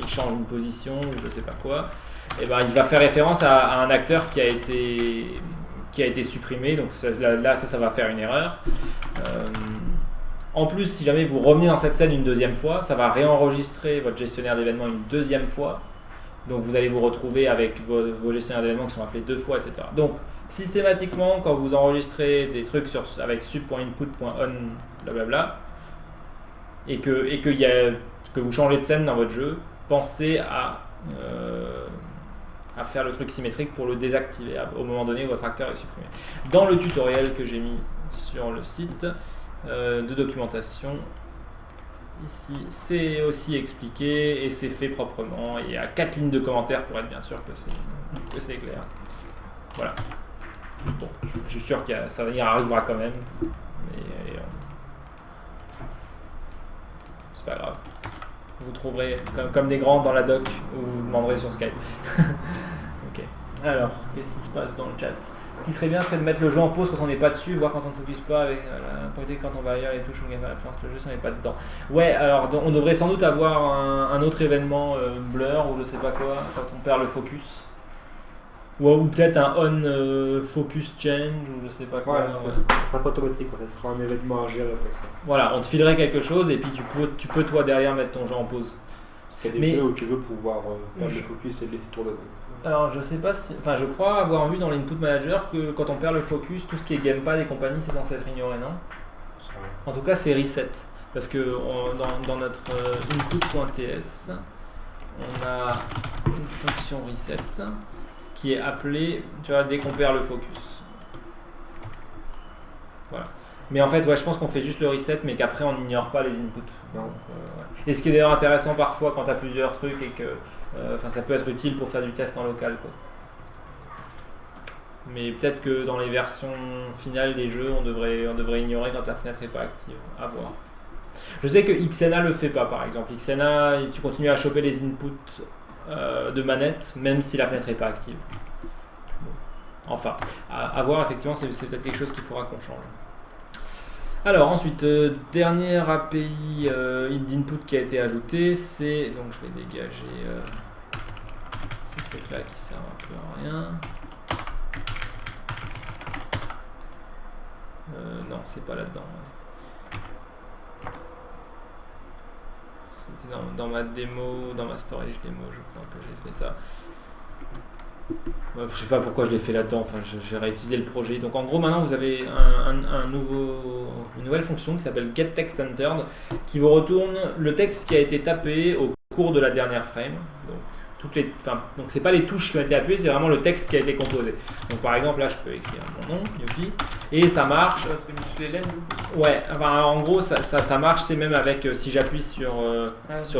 change une position ou je sais pas quoi, et ben il va faire référence à un acteur qui a été supprimé, donc ça va faire une erreur. En plus, si jamais vous revenez dans cette scène une deuxième fois, ça va réenregistrer votre gestionnaire d'événements une deuxième fois. Donc vous allez vous retrouver avec vos gestionnaires d'événements qui sont appelés deux fois, etc. Donc systématiquement, quand vous enregistrez des trucs avec sub.input.on, blablabla, et que vous changez de scène dans votre jeu, pensez à faire le truc symétrique pour le désactiver au moment donné où votre acteur est supprimé. Dans le tutoriel que j'ai mis sur le site de documentation, ici, c'est aussi expliqué et c'est fait proprement. Il y a 4 lignes de commentaires pour être bien sûr que c'est clair. Voilà. Bon, je suis sûr que ça y arrivera quand même. Mais c'est pas grave. Vous trouverez comme des grands dans la doc où vous demanderez sur Skype. Ok. Alors, qu'est-ce qui se passe dans le chat ? Ce qui serait bien serait de mettre le jeu en pause quand on n'est pas dessus, voir quand on ne focus pas, avec pointer quand on va ailleurs les touches où il y a l'influence le jeu si on n'est pas dedans. Ouais, alors on devrait sans doute avoir un autre événement blur ou je sais pas quoi quand on perd le focus. Ou peut-être un on focus change ou je sais pas quoi. Ouais, ça sera pas automatique, ça sera un événement à gérer. Voilà, on te filerait quelque chose et puis tu peux toi derrière mettre ton jeu en pause. Parce qu'il y a des jeux où tu veux pouvoir perdre le focus et le laisser tourner. Alors je sais pas si... Enfin je crois avoir vu dans l'input manager que quand on perd le focus, tout ce qui est gamepad et compagnie c'est censé être ignoré, non ? En tout cas c'est reset. Parce que dans notre input.ts, on a une fonction reset qui est appelée, tu vois, dès qu'on perd le focus. Voilà. Mais en fait, ouais, je pense qu'on fait juste le reset, mais qu'après on n'ignore pas les inputs. Donc, ouais. Et ce qui est d'ailleurs intéressant parfois quand tu as plusieurs trucs et que ça peut être utile pour faire du test en local, quoi. Mais peut-être que dans les versions finales des jeux, on devrait ignorer quand la fenêtre n'est pas active. À voir. Je sais que XNA le fait pas, par exemple. XNA, tu continues à choper les inputs de manette, même si la fenêtre n'est pas active. Bon. Enfin, à voir, effectivement, c'est peut-être quelque chose qu'il faudra qu'on change. Alors ensuite, dernière API d'input qui a été ajoutée, c'est, donc je vais dégager ce truc là qui sert un peu à rien. Non, c'est pas là-dedans. C'était dans ma démo, dans ma storage démo, je crois que j'ai fait ça. Je sais pas pourquoi je l'ai fait là-dedans, enfin j'ai réutilisé le projet. Donc en gros maintenant vous avez une nouvelle fonction qui s'appelle getTextEntered qui vous retourne le texte qui a été tapé au cours de la dernière frame. Donc c'est pas les touches qui ont été appuyées, c'est vraiment le texte qui a été composé. Donc par exemple là je peux écrire mon nom, Yuki, et ça marche. Ouais, enfin, en gros ça marche, c'est même avec si j'appuie sur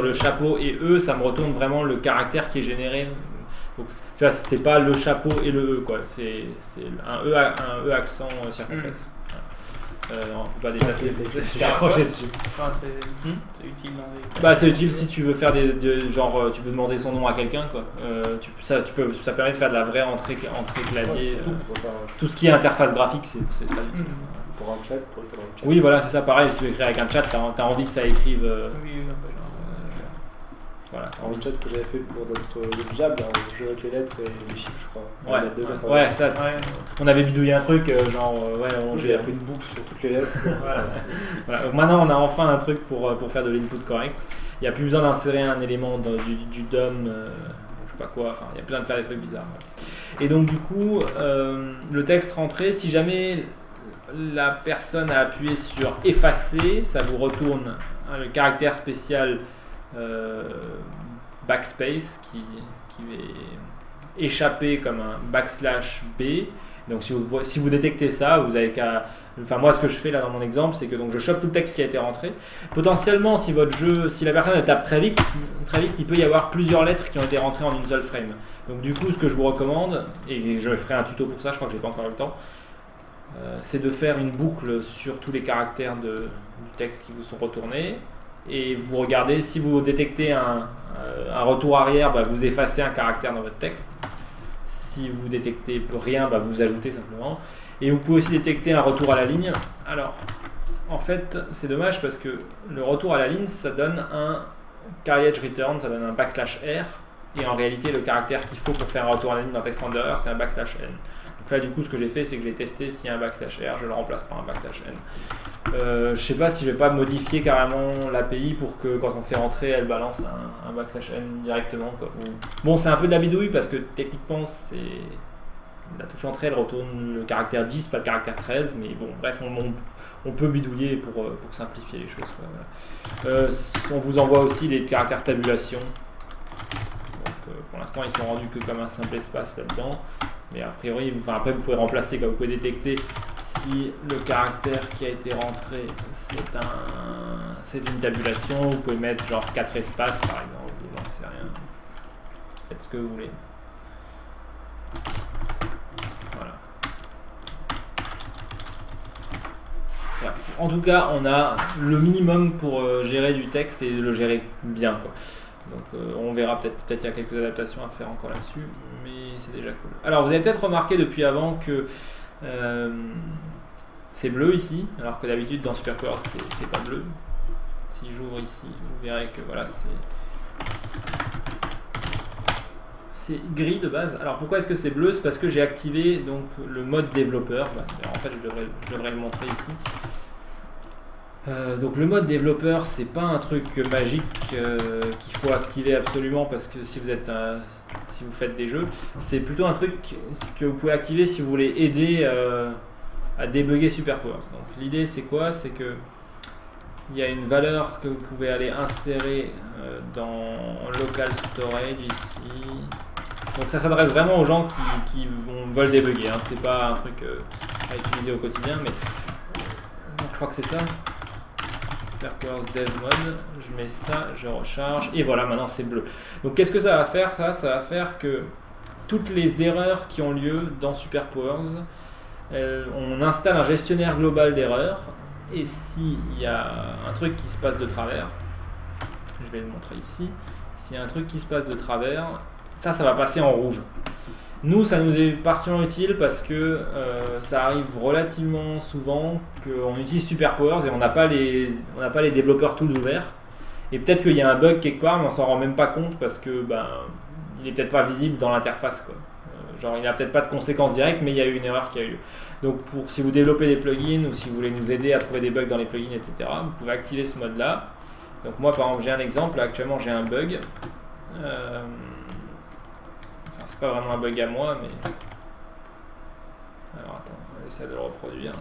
le chapeau et E, ça me retourne vraiment le caractère qui est généré. Donc tu vois, c'est pas le chapeau et le E, quoi. C'est un E accent circonflexe. On peut pas déplacer, c'est accroché dessus. Enfin, c'est utile dans des... Bah c'est utile si tu veux faire genre tu peux demander son nom à quelqu'un, quoi. Ça permet de faire de la vraie entrée clavier. Tout ce qui est interface graphique, c'est très utile. Pour un chat, pour écrire un chat. Oui, voilà, c'est ça. Pareil, si tu veux écrire avec un chat, t'as envie que ça écrive. Voilà. Un chat que j'avais fait pour notre Jab, on jouait avec les lettres et les chiffres, je crois. Ouais, ça. On avait bidouillé un truc, j'ai fait une boucle sur toutes les lettres. Voilà. Donc maintenant, on a enfin un truc pour faire de l'input correct. Il n'y a plus besoin d'insérer un élément du DOM, je sais pas quoi. Enfin, il y a besoin de faire des trucs bizarres. Et donc, du coup, le texte rentré, si jamais la personne a appuyé sur effacer, ça vous retourne le caractère spécial backspace qui est échappé comme un /B. Donc si vous détectez ça, vous avez qu'à... Enfin moi ce que je fais là dans mon exemple, c'est que donc je chope tout le texte qui a été rentré. Potentiellement si la personne tape très vite, il peut y avoir plusieurs lettres qui ont été rentrées en une seule frame. Donc du coup ce que je vous recommande, et je ferai un tuto pour ça, je crois que j'ai pas encore eu le temps, c'est de faire une boucle sur tous les caractères du texte qui vous sont retournés. Et vous regardez, si vous détectez un retour arrière, vous effacez un caractère dans votre texte. Si vous détectez rien, vous ajoutez simplement. Et vous pouvez aussi détecter un retour à la ligne. Alors, en fait, c'est dommage parce que le retour à la ligne, ça donne un carriage return, ça donne un /R. Et en réalité, le caractère qu'il faut pour faire un retour à la ligne dans TextRenderer, c'est un /N. Donc là, du coup, ce que j'ai fait, c'est que j'ai testé s'il y a un /R, je le remplace par un /N. Je sais pas si je vais pas modifier carrément l'API pour que quand on fait rentrer, elle balance un /N directement. Bon, c'est un peu de la bidouille parce que techniquement, la touche entrée, elle retourne le caractère 10, pas le caractère 13, mais bon, bref, on peut bidouiller pour simplifier les choses. Voilà. On vous envoie aussi les caractères tabulation. Donc, pour l'instant, ils sont rendus que comme un simple espace là-dedans. Mais a priori, après vous pouvez remplacer, vous pouvez détecter si le caractère qui a été rentré c'est une tabulation, vous pouvez mettre genre 4 espaces par exemple, ou j'en sais rien. Faites ce que vous voulez. Voilà. Bref. En tout cas, on a le minimum pour gérer du texte et le gérer bien, quoi. Donc on verra, peut-être il y a quelques adaptations à faire encore là-dessus, mais c'est déjà cool. Alors vous avez peut-être remarqué depuis avant que c'est bleu ici, alors que d'habitude dans SuperPowers c'est pas bleu. Si j'ouvre ici, vous verrez que voilà, c'est gris de base. Alors pourquoi est-ce que c'est bleu? C'est parce que j'ai activé donc le mode développeur. En fait je devrais le montrer ici. Donc le mode développeur, c'est pas un truc magique qu'il faut activer absolument parce que si vous faites des jeux, c'est plutôt un truc que vous pouvez activer si vous voulez aider à débugger SuperPowers. Donc l'idée c'est quoi? C'est que il y a une valeur que vous pouvez aller insérer dans local storage ici. Donc ça s'adresse vraiment aux gens qui veulent débugger, hein. C'est pas un truc à utiliser au quotidien, mais donc, je crois que c'est ça. SuperPowers Dev Mode, je mets ça, je recharge, et voilà, maintenant c'est bleu. Donc qu'est-ce que ça va faire? Ça va faire que toutes les erreurs qui ont lieu dans SuperPowers, on installe un gestionnaire global d'erreurs, et s'il y a un truc qui se passe de travers, je vais le montrer ici, s'il y a un truc qui se passe de travers, ça va passer en rouge. Nous, ça nous est particulièrement utile parce que ça arrive relativement souvent qu'on utilise SuperPowers et on n'a pas les développeurs tools ouverts. Et peut-être qu'il y a un bug quelque part, mais on s'en rend même pas compte parce que il est peut-être pas visible dans l'interface, quoi. Genre, il n'a peut-être pas de conséquences directes, mais il y a eu une erreur qui a eu lieu. Donc, si vous développez des plugins ou si vous voulez nous aider à trouver des bugs dans les plugins, etc., vous pouvez activer ce mode-là. Donc, moi, par exemple, j'ai un exemple. Là, actuellement, j'ai un bug. C'est pas vraiment un bug à moi, mais... Alors attends, on va essayer de le reproduire.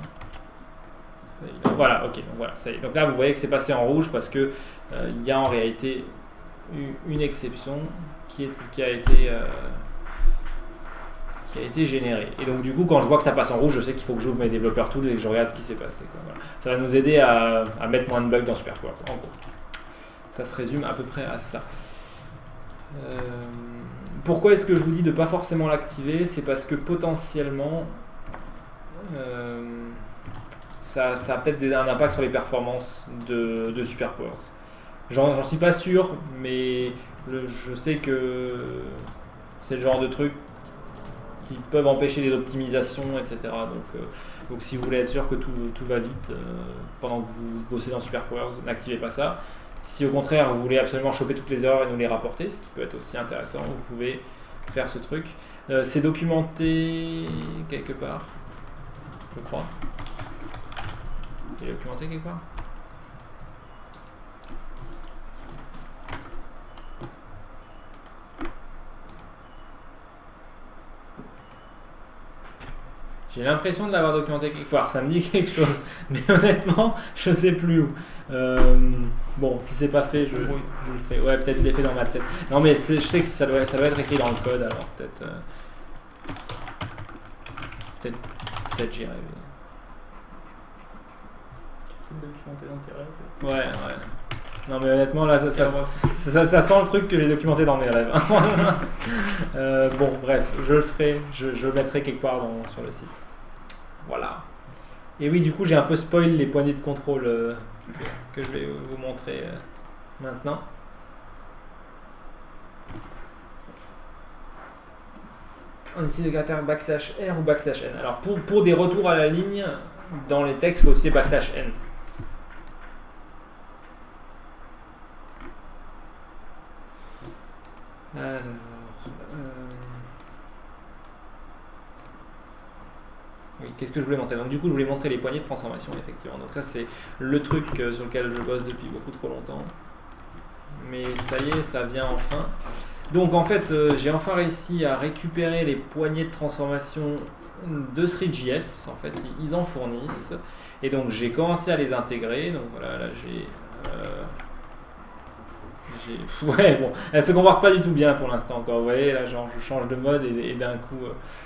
Voilà, ok, donc voilà, ça y est. Donc là, vous voyez que c'est passé en rouge parce que il y a en réalité une exception qui a été générée. Et donc du coup, quand je vois que ça passe en rouge, je sais qu'il faut que j'ouvre mes développeurs tools et que je regarde ce qui s'est passé, quoi. Voilà. Ça va nous aider à mettre moins de bugs dans SuperPowers, en gros. Ça se résume à peu près à ça. Pourquoi est-ce que je vous dis de pas forcément l'activer? C'est parce que potentiellement ça a peut-être un impact sur les performances de Superpowers. J'en suis pas sûr, mais je sais que c'est le genre de truc qui peuvent empêcher des optimisations, etc. Donc si vous voulez être sûr que tout va vite pendant que vous bossez dans Superpowers, n'activez pas ça. Si au contraire vous voulez absolument choper toutes les erreurs et nous les rapporter, ce qui peut être aussi intéressant, vous pouvez faire ce truc. C'est documenté quelque part, je crois. C'est documenté quelque part. J'ai l'impression de l'avoir documenté quelque part, ça me dit quelque chose, mais honnêtement, je sais plus où. Bon, si c'est pas fait, je le ferai. Ouais, peut-être je l'ai fait dans ma tête. Non, mais je sais que ça doit être écrit dans le code, alors peut-être j'irai. Documenté dans tes rêves. Ouais. Non, mais honnêtement, là, ça sent le truc que j'ai documenté dans mes rêves. Bon, bref, je le ferai, je le mettrai quelque part sur le site. Voilà. Et oui, du coup, j'ai un peu spoil les poignées de contrôle que je vais vous montrer maintenant. On utilise le caractère /R ou /N. Alors, pour des retours à la ligne, dans les textes, il faut utiliser /N. Alors, oui, qu'est-ce que je voulais montrer? Donc du coup, je voulais montrer les poignées de transformation, effectivement. Donc ça, c'est le truc sur lequel je bosse depuis beaucoup trop longtemps. Mais ça y est, ça vient enfin. Donc en fait, j'ai enfin réussi à récupérer les poignées de transformation de Three.js. En fait, ils en fournissent. Et donc j'ai commencé à les intégrer. Donc voilà, là j'ai... Ouais, bon, elles se comportent pas du tout bien pour l'instant encore. Vous voyez, là, genre, je change de mode et d'un coup.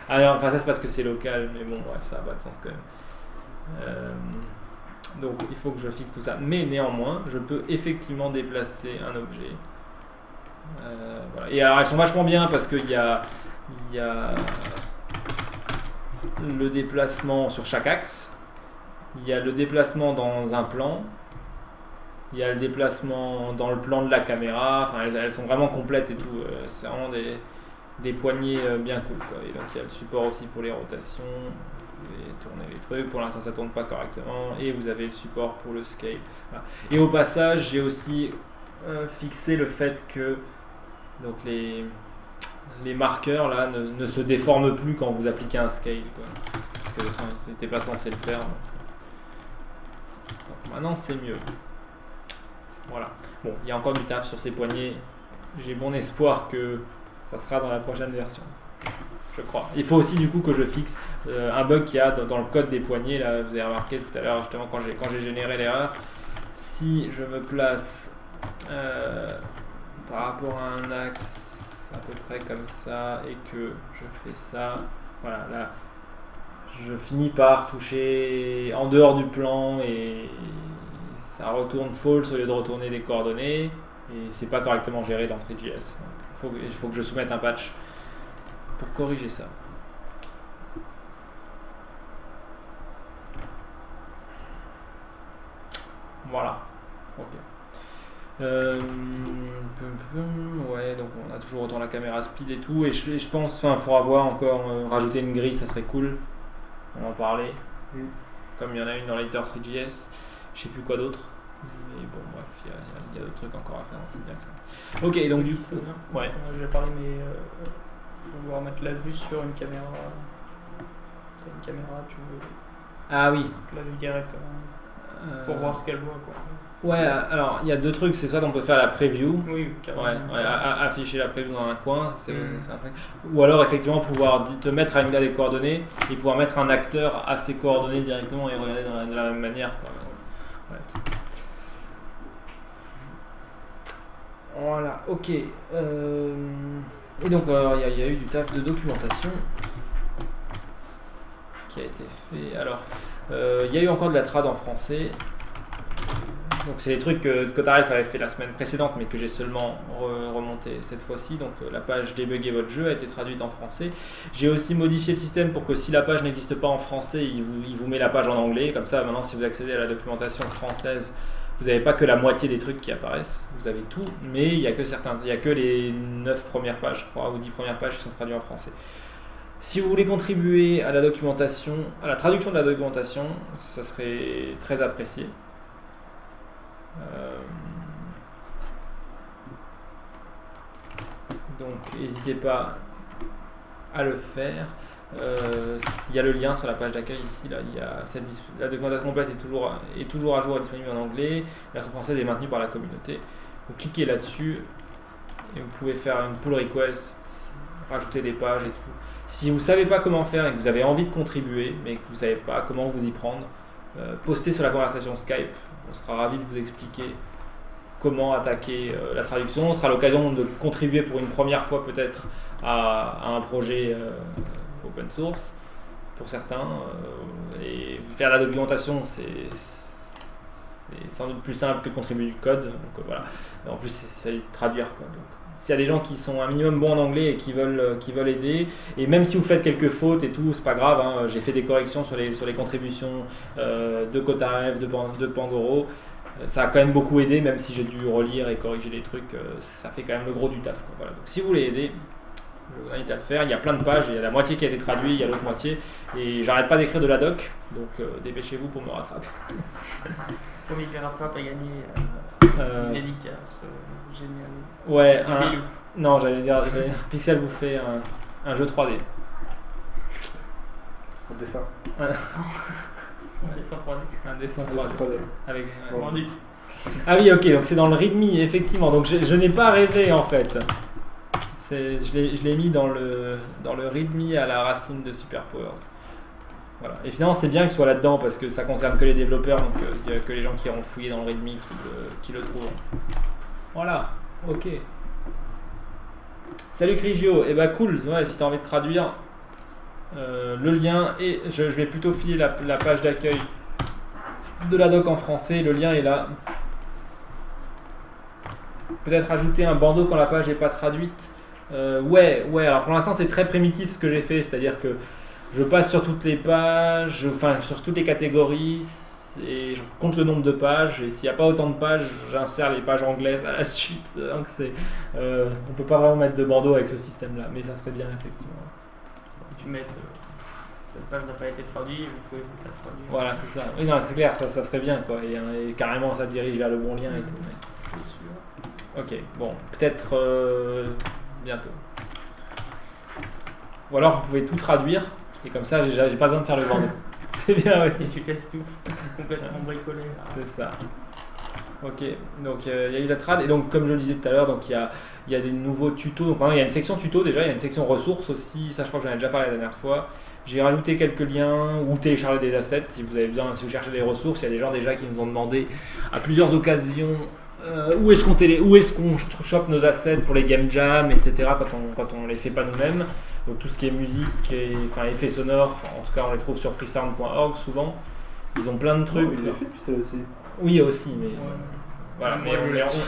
Alors, enfin, ça c'est parce que c'est local, mais bon, bref, ça n'a pas de sens quand même. Donc, il faut que je fixe tout ça. Mais néanmoins, je peux effectivement déplacer un objet. Voilà. Et alors, elles sont vachement bien parce qu'il y a le déplacement sur chaque axe, il y a le déplacement dans un plan. Il y a le déplacement dans le plan de la caméra, enfin elles sont vraiment complètes et tout, c'est vraiment des poignées bien cool quoi. Et donc il y a le support aussi pour les rotations, vous pouvez tourner les trucs, pour l'instant ça tourne pas correctement, et vous avez le support pour le scale. Voilà. Et au passage j'ai aussi fixé le fait que donc les marqueurs là ne se déforment plus quand vous appliquez un scale quoi. Parce que c'était pas censé le faire. Donc maintenant c'est mieux. Voilà. Bon, il y a encore du taf sur ces poignées. J'ai bon espoir que ça sera dans la prochaine version. Je crois. Il faut aussi du coup que je fixe un bug qu'il y a dans le code des poignées. Là, vous avez remarqué tout à l'heure, justement, quand j'ai généré l'erreur. Si je me place par rapport à un axe à peu près comme ça et que je fais ça, voilà, là, je finis par toucher en dehors du plan et ça retourne false au lieu de retourner des coordonnées et c'est pas correctement géré dans Three.js. Donc il faut que je soumette un patch pour corriger ça. Voilà. Ok. Ouais, donc on a toujours autant la caméra speed et tout, et je pense, enfin, il faudra voir encore rajouter une grille, ça serait cool. On en parlait. Comme il y en a une dans l'editor Three.js. Je sais plus quoi d'autre, mais bon bref, il y a d'autres trucs encore à faire, c'est bien ça. Ok, donc du coup, ouais. Je vais parler, mais je vais pouvoir mettre la vue sur une caméra. T'as une caméra, tu veux Ah oui. la vue directement pour voir ce qu'elle voit quoi. Ouais, alors il y a deux trucs, c'est soit on peut faire la preview, oui, carrément. Ouais, afficher la preview dans un coin, c'est un truc. Ou alors effectivement pouvoir te mettre à des coordonnées et pouvoir mettre un acteur à ses coordonnées directement et regarder de la même manière quoi. Ouais. Voilà, ok. Et donc il y a eu du taf de documentation qui a été fait. Alors, il y a eu encore de la trad en français. Donc c'est des trucs que Cotaref avait fait la semaine précédente mais que j'ai seulement remonté cette fois-ci. Donc la page débugger votre jeu a été traduite en français. J'ai aussi modifié le système pour que si la page n'existe pas en français, il vous met la page en anglais. Comme ça maintenant si vous accédez à la documentation française, vous n'avez pas que la moitié des trucs qui apparaissent, vous avez tout, mais il n'y a que les 9 premières pages, je crois, ou 10 premières pages qui sont traduites en français. Si vous voulez contribuer à la documentation, à la traduction de la documentation, ça serait très apprécié. Donc n'hésitez pas à le faire. Il y a le lien sur la page d'accueil ici, là, la documentation complète est toujours à jour et disponible en anglais. La version française est maintenue par la communauté. Vous cliquez là-dessus et vous pouvez faire une pull request, rajouter des pages et tout. Si vous ne savez pas comment faire et que vous avez envie de contribuer, mais que vous ne savez pas comment vous y prendre, postez sur la conversation Skype. On sera ravis de vous expliquer comment attaquer la traduction. Ce sera l'occasion de contribuer pour une première fois peut-être à un projet open source pour certains. Et faire la documentation, c'est sans doute plus simple que de contribuer du code. Donc voilà. En plus, c'est de traduire, quoi. Donc, s'il y a des gens qui sont un minimum bons en anglais et qui veulent aider, et même si vous faites quelques fautes et tout, c'est pas grave, hein, j'ai fait des corrections sur les contributions de Cotaref, de Pangoro, ça a quand même beaucoup aidé, même si j'ai dû relire et corriger les trucs, ça fait quand même le gros du taf, quoi. Voilà. Donc si vous voulez aider, je vous invite à le faire. Il y a plein de pages, il y a la moitié qui a été traduite, il y a l'autre moitié, et j'arrête pas d'écrire de la doc, donc dépêchez-vous pour me rattraper. Comme il rattrape à gagner une dédicace géniale. Ouais, non, j'allais dire Pixel vous fait un jeu 3D. Un dessin. Un dessin 3D. Un dessin 3D. Avec, vendu. Ah oui, ok, donc c'est dans le README, effectivement. Donc je n'ai pas rêvé en fait. Je l'ai mis dans le README à la racine de Superpowers. Voilà. Et finalement, c'est bien que ce soit là-dedans parce que ça concerne que les développeurs, donc il n'y a que les gens qui auront fouillé dans le README qui le trouvent. Voilà, ok. Salut Crigio, et bah cool, ouais, si tu as envie de traduire le lien, et je vais plutôt filer la page d'accueil de la doc en français, le lien est là. Peut-être ajouter un bandeau quand la page n'est pas traduite. Ouais, alors pour l'instant c'est très primitif ce que j'ai fait, c'est-à-dire que je passe sur toutes les pages, enfin sur toutes les catégories, et je compte le nombre de pages, et s'il n'y a pas autant de pages, j'insère les pages anglaises à la suite. Donc on peut pas vraiment mettre de bandeau avec ce système-là, mais ça serait bien effectivement. Tu mets cette page n'a pas été traduite, vous pouvez vous la traduire. Voilà, c'est ça. Oui, non, c'est clair, ça serait bien, quoi. Et carrément ça dirige vers le bon lien et tout. Mais... Ok, bon, peut-être bientôt. Ou alors vous pouvez tout traduire, et comme ça j'ai pas besoin de faire le bandeau. C'est bien aussi. Et tu laisses tout complètement bricolé. C'est ça. Ok, donc il y a eu la trad, et donc comme je le disais tout à l'heure, donc il y a des nouveaux tutos. Donc maintenant il y a une section tuto déjà, il y a une section ressources aussi, ça je crois que j'en ai déjà parlé la dernière fois. J'ai rajouté quelques liens ou télécharger des assets si vous avez besoin, si vous cherchez des ressources. Il y a des gens déjà qui nous ont demandé à plusieurs occasions où est-ce qu'on chope nos assets pour les game jams, etc. quand on les fait pas nous-mêmes. Donc tout ce qui est musique et effets sonores, en tout cas on les trouve sur freesound.org souvent. Ils ont plein de trucs. Oui, il l'a fait, puis ça aussi. Oui aussi, mais voilà, mais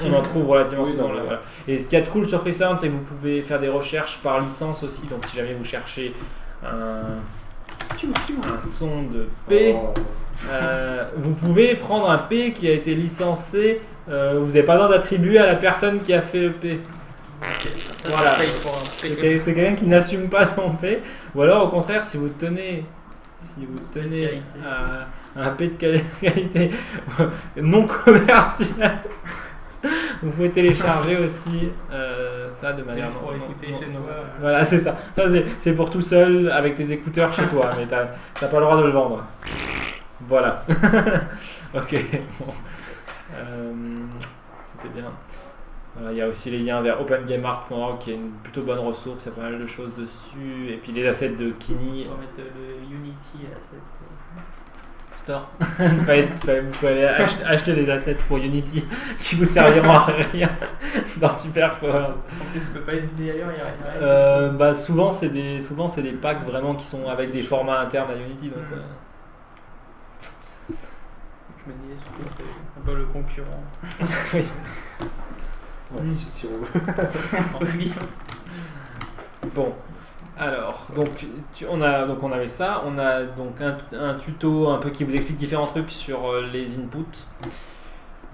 on en trouve relativement souvent là. Voilà. Et ce qu'il y a de cool sur Freesound, c'est que vous pouvez faire des recherches par licence aussi. Donc si jamais vous cherchez un son de P, vous pouvez prendre un P qui a été licencié. Vous n'avez pas besoin d'attribuer à la personne qui a fait le P. Voilà. C'est quelqu'un qui n'assume pas son P. Ou alors au contraire, si vous tenez à un P de qualité non commercial, vous pouvez télécharger aussi ça de manière pour écouter chez soi. Voilà, c'est ça. Ça c'est pour tout seul avec tes écouteurs chez toi, mais t'as pas le droit de le vendre. Voilà. Ok. Bon. C'était bien. Voilà, il y a aussi les liens vers opengameart.org qui est une plutôt bonne ressource, il y a pas mal de choses dessus. Et puis les assets de Kini. On va mettre le Unity Asset Store. Vous pouvez aller acheter des assets pour Unity qui vous serviront à rien dans Superpowers. En plus, on peut pas les utiliser ailleurs, il y a rien. Souvent c'est des packs vraiment qui sont avec des formats internes à Unity. Donc, Je me disais surtout que c'est un peu le concurrent. Oui. Ouais, si on veut. Oui. Bon, alors, on avait ça, on a donc un tuto un peu qui vous explique différents trucs sur les inputs.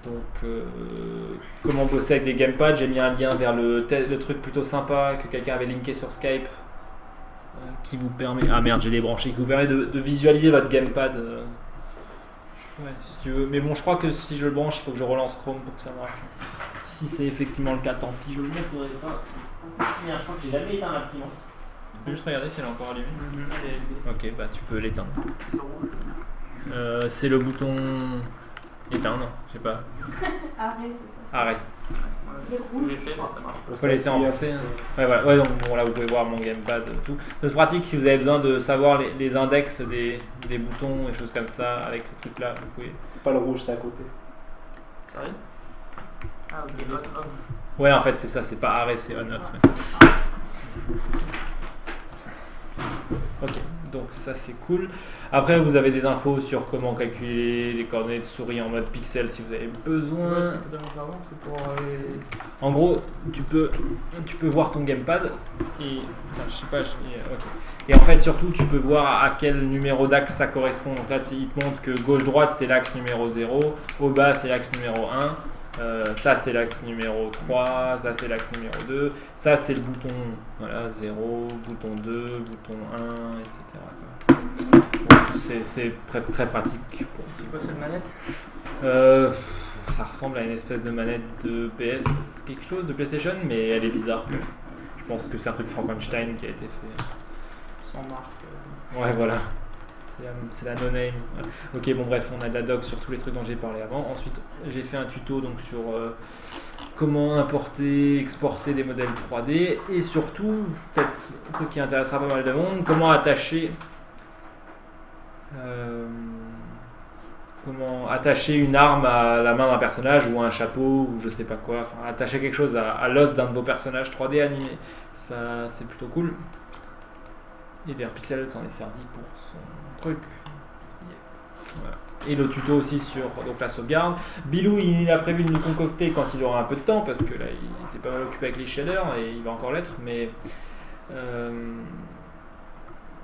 Donc, comment bosser avec les gamepads. J'ai mis un lien vers le truc plutôt sympa que quelqu'un avait linké sur Skype, qui vous permet, ah merde, j'ai débranché, qui vous permet de visualiser votre gamepad. Ouais, si tu veux. Mais bon, je crois que si je le branche, il faut que je relance Chrome pour que ça marche. Si c'est effectivement le cas, tant pis, je le montrerai pas. Je crois que j'ai jamais éteint l'imprimante. Tu peux juste regarder si elle est encore allumée. Ok, bah tu peux l'éteindre. C'est le bouton éteindre, je sais pas. Arrêt, c'est ça. Arrêt. Le rouge. J'ai fait, mais ça marche. Faut laisser enfoncer. Ouais, voilà. Ouais, donc bon, là vous pouvez voir mon gamepad, tout. C'est pratique si vous avez besoin de savoir les index des boutons et choses comme ça avec ce truc là. Vous pouvez. C'est pas le rouge, c'est à côté. Carré. Ah, ok, on off. Ouais, en fait c'est ça, c'est pas arrêt, c'est on-off. Ouais. Ok, donc ça c'est cool. Après vous avez des infos sur comment calculer les coordonnées de souris en mode pixel si vous avez besoin. C'est pour En gros, tu peux voir ton gamepad et putain, je sais pas, ok. Et en fait surtout tu peux voir à quel numéro d'axe ça correspond. Donc là il te montre que gauche-droite c'est l'axe numéro 0, au bas c'est l'axe numéro 1. Ça c'est l'axe numéro 3, ça c'est l'axe numéro 2, ça c'est le bouton voilà, 0, bouton 2, bouton 1, etc. Bon, c'est très pratique. C'est quoi cette manette? Ça ressemble à une espèce de manette de PS quelque chose, de PlayStation, mais elle est bizarre. Je pense que c'est un truc Frankenstein qui a été fait. Sans marque. Ouais, voilà. C'est la no-name. Voilà. Ok, bon bref, on a de la doc sur tous les trucs dont j'ai parlé avant. Ensuite, j'ai fait un tuto donc sur comment importer, exporter des modèles 3D et surtout, peut-être un truc qui intéressera pas mal de monde, comment attacher une arme à la main d'un personnage ou un chapeau ou je sais pas quoi. Enfin, attacher quelque chose à l'os d'un de vos personnages 3D animés. Ça, c'est plutôt cool. Et d'ailleurs Pixel s'en est servi pour son truc. Voilà. Et le tuto aussi sur donc, la sauvegarde. Bilou il a prévu de nous concocter quand il aura un peu de temps parce que là il était pas mal occupé avec les shaders et il va encore l'être, mais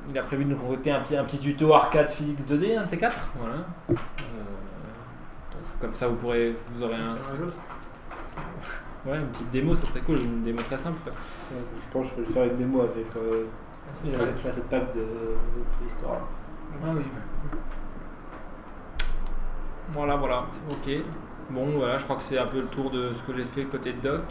il a prévu de nous concocter un petit tuto arcade physics 2D, un de ces quatre. Voilà. Donc, comme ça vous aurez un. Ouais, une petite démo, ça serait cool, une démo très simple. Quoi. Je pense que je vais faire une démo avec cette pack de préhistoire. Ah oui. Voilà, ok. Bon, voilà, je crois que c'est un peu le tour de ce que j'ai fait côté doc.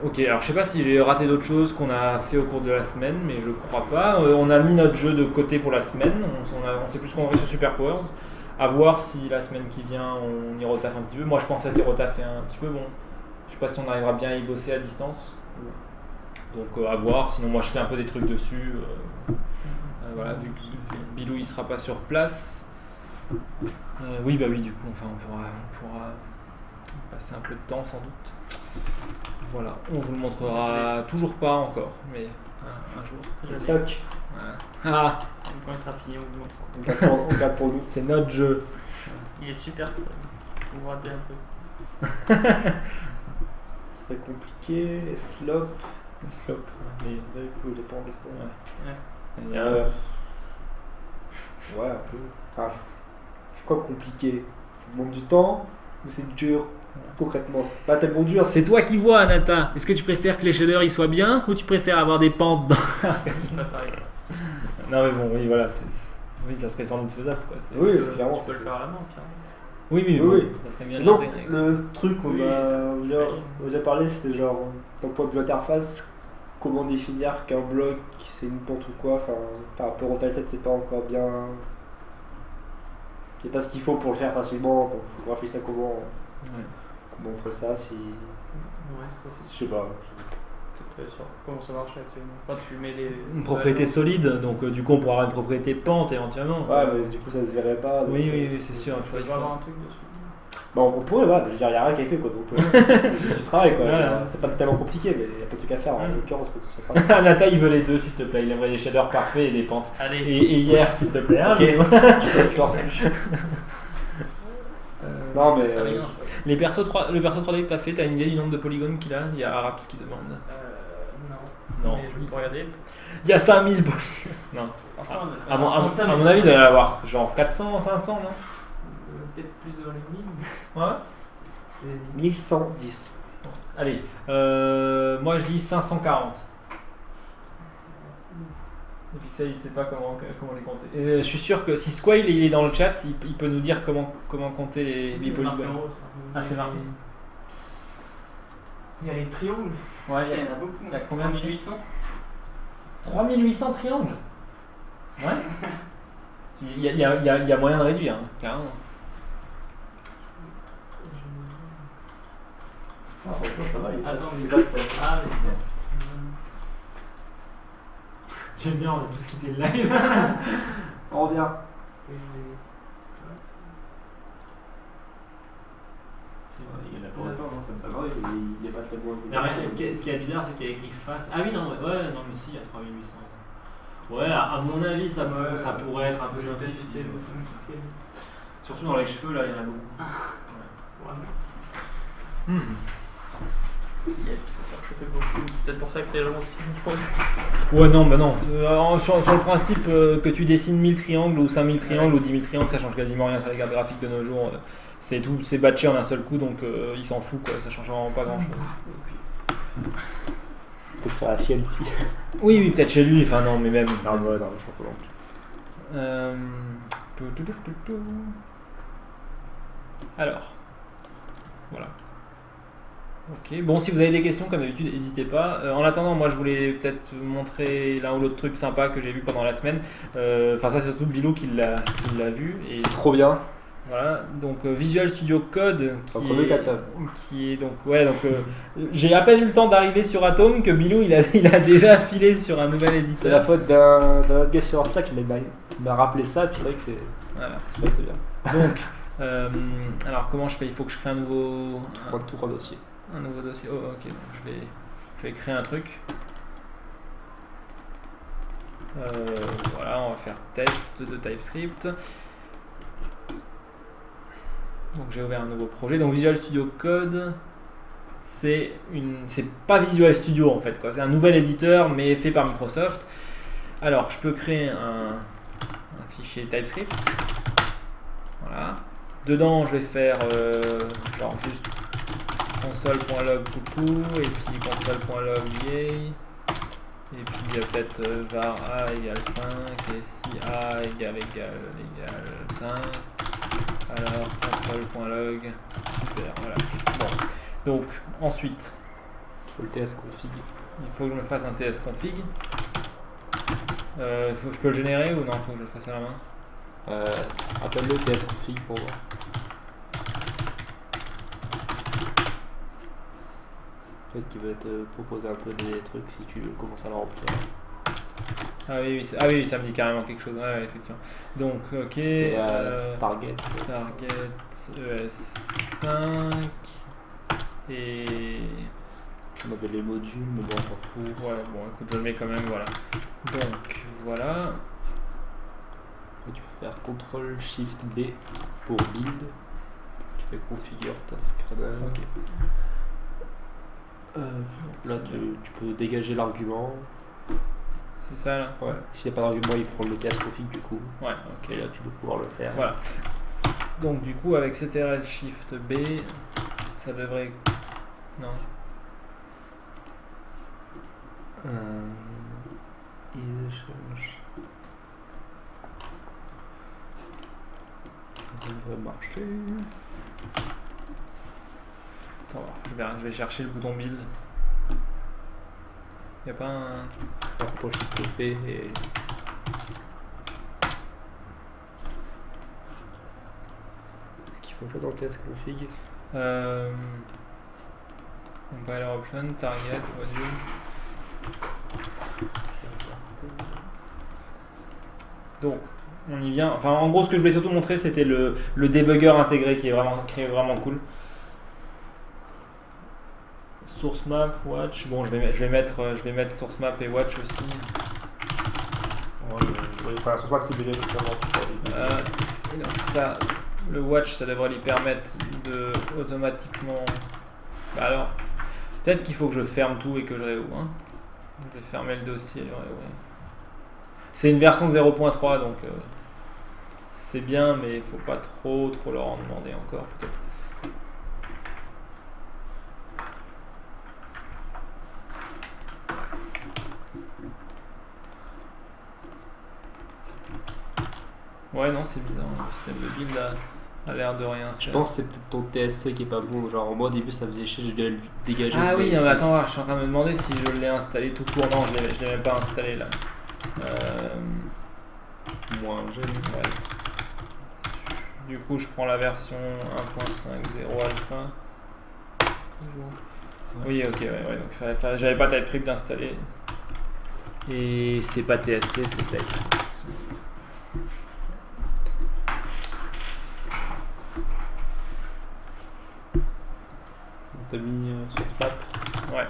Ok, alors je sais pas si j'ai raté d'autres choses qu'on a fait au cours de la semaine, mais je crois pas. On a mis notre jeu de côté pour la semaine, on s'est plus concentré sur Super Powers. À voir si la semaine qui vient on y retaffe un petit peu. Moi je pense à y retaffer un petit peu, bon. Je sais pas si on arrivera bien à y bosser à distance. Donc à voir, sinon moi je fais un peu des trucs dessus. Voilà, vu que Bilou il sera pas sur place. Oui bah oui du coup enfin, on pourra passer un peu de temps sans doute. Voilà, on vous le montrera toujours pas encore, mais un jour. Toc. Voilà. Ah, Quand il sera fini, on vous le montrera. On garde pour nous. c'est notre jeu. Il est super fun. Vous ratez un truc. Ce serait compliqué. Slop. Slope. Mais du coup, il dépend de ça. Il y a- Ouais, un peu. Enfin, c'est quoi compliqué? Ça demande du temps ou c'est dur? Concrètement, c'est pas tellement dur. C'est toi qui vois, Anata. Est-ce que tu préfères que les shaders ils soient bien ou tu préfères avoir des pentes dans... Je préfère. Non mais bon, oui, voilà, oui, ça serait sans doute faisable quoi. Oui, c'est clairement. Tu peux le faire à la main, Pierre. Oui, Oui, bon, oui. ça serait bien Donc, d'intégré. le truc qu'on Oui. a déjà parlé, c'est genre, d'un point de vue interface, comment définir qu'un bloc c'est une pente ou quoi. Enfin, par rapport au tileset, c'est pas encore bien. C'est pas ce qu'il faut pour le faire facilement, donc faut réfléchir à comment on ferait ça si. Ouais, Je sais pas. peut-être sur comment ça marche actuellement. Enfin, tu mets les. Une propriété solide, donc du coup on pourra avoir une propriété pente éventuellement. Ouais, mais du coup ça se verrait pas. donc, Oui, c'est sûr. Tu peux avoir un truc dessus. Bon, on pourrait, voilà, je veux dire, il n'y a rien qui est fait quoi, donc c'est juste du travail quoi. Voilà. Genre, c'est pas tellement compliqué, mais il y a pas de trucs à faire en l'occurrence pour que ce soit pratique. Nata, il veut les deux, s'il te plaît. Il aimerait des shaders parfaits et des pentes. Allez. Et hier, s'il te plaît. Hein, Ok. mais- Je t'en prie. Non, mais. Ça vient, ça. le perso 3D que t'as fait, t'as une idée du nombre de polygones qu'il a? Il y a Araps qui demande. Non. Non. Mais je peux regarder. Il y a 5000 polygones. Non. Franchement, À mon avis, il doit y en avoir genre 400, 500, non? peut-être plus de 1000. Ouais. 1110. Allez, moi je dis 540. Et Pixel, il sait pas comment les compter. Je suis sûr que si Squail il est dans le chat, il peut nous dire comment compter les polygones. Ah, c'est marqué. Il y a les triangles. Ouais, Il y en a beaucoup. il y a combien de 1800. 3800 triangles. C'est vrai? Il y a moyen de réduire, hein, clairement. Ah, franchement, ça va. Attends, mais ah, mais J'aime bien, on a tous quitté le live. On revient. Il y en a pas autant, non, ça me fait marrer, il est pas tellement. Mais rien, ce qui est bizarre, c'est qu'il y a écrit face. Ah oui, non, ouais, non, mais si, il y a 3800. Ouais, à mon avis, ça pourrait être un peu simplifié. Surtout dans les cheveux, là, il y en a beaucoup. Ouais. Yep, c'est sûr que ça fait beaucoup. C'est peut-être pour ça que c'est long aussi. Ouais, non, bah non. Sur le principe que tu dessines 1000 triangles ou 5000 triangles ou 10 000 triangles, ça change quasiment rien sur les cartes graphiques de nos jours. C'est tout, c'est batché en un seul coup, donc il s'en fout, quoi. Ça change vraiment pas grand chose. Peut-être sur la CNC. Oui, peut-être chez lui, enfin non, mais même. Non, je crois pas non plus. Alors, voilà. Ok, bon, si vous avez des questions, comme d'habitude, n'hésitez pas. En attendant, moi je voulais peut-être montrer l'un ou l'autre truc sympa que j'ai vu pendant la semaine. Enfin, ça, c'est surtout Bilou qui l'a vu. Et Trop bien. voilà, donc Visual Studio Code qui est donc j'ai à peine eu le temps d'arriver sur Atom que Bilou il a déjà filé sur un nouvel éditeur. C'est la faute d'un autre gars sur Slack qui m'a rappelé ça, puis c'est vrai que c'est. Voilà. C'est vrai que c'est bien. Donc, alors comment je fais? Il faut que je crée un nouveau Dossier. un nouveau dossier. Oh, ok, donc je vais créer un truc. Voilà, on va faire test de TypeScript. Donc j'ai ouvert un nouveau projet. Donc Visual Studio Code, c'est pas Visual Studio en fait, quoi. C'est un nouvel éditeur mais fait par Microsoft. Alors je peux créer un fichier TypeScript. Voilà. Dedans je vais faire genre juste console.log coucou et puis console.log yay. Et puis peut-être var a égale 5 et si a égale 5. Alors console.log, super, voilà. Bon, donc ensuite, Il faut le TS config. il faut que je me fasse un TS config. Je peux le générer ou non? Il faut que je le fasse à la main. Appelle-le TS config pour voir. Peut-être qu'il veut te proposer un peu des trucs si tu commences à le remplir. Ah oui, ça me dit carrément quelque chose. Ouais, effectivement. Donc, ok. Target ES5 et on avait les modules, mais bon, on s'en fout. ouais, bon, écoute, je le mets quand même. Voilà. Donc, voilà. Et tu peux faire CTRL SHIFT B pour build. Tu fais configure ta kernel. Ok. Là, tu peux dégager l'argument. C'est ça là. Ouais. S'il n'y a pas d'argument, il prend le TS config du coup. Ouais, ok. Et là, tu dois pouvoir le faire. Voilà. Donc du coup avec CTRL Shift B, ça devrait... Non. Ça devrait marcher. Attends, je vais chercher le bouton build. Y a pas un... Pour Shift P et... Est-ce qu'il faut jouer dans le TS config? Compiler option, target, module. Donc, on y vient. Enfin, en gros, ce que je voulais surtout montrer, c'était le debugger intégré qui est vraiment cool. Source map, watch. Bon, je vais mettre source map et watch aussi. Enfin, source map, c'est déjà justement. Et donc ça, le watch, ça devrait lui permettre de automatiquement. Bah alors, peut-être qu'il faut que je ferme tout et que je réouvre. Hein. Je vais fermer le dossier et le réouvrir. C'est une version de 0.3, donc c'est bien, mais il faut pas trop leur en demander encore, peut-être. Ouais, non, c'est bizarre. Le système de build a l'air de rien faire. Je pense que c'est peut-être ton TSC qui est pas bon. Genre, moi au début ça faisait chier, je devais le dégager. Ah oui, mais attends, je suis en train de me demander si je l'ai installé tout court. Non, je l'ai même pas installé là. Moins jeune. Ouais. Du coup, je prends la version 1.5.0 alpha. Oui, ok, ouais, donc j'avais pas TypeScript d'installer. Et c'est pas TSC, c'est TypeScript. T'as mis source map. Ouais.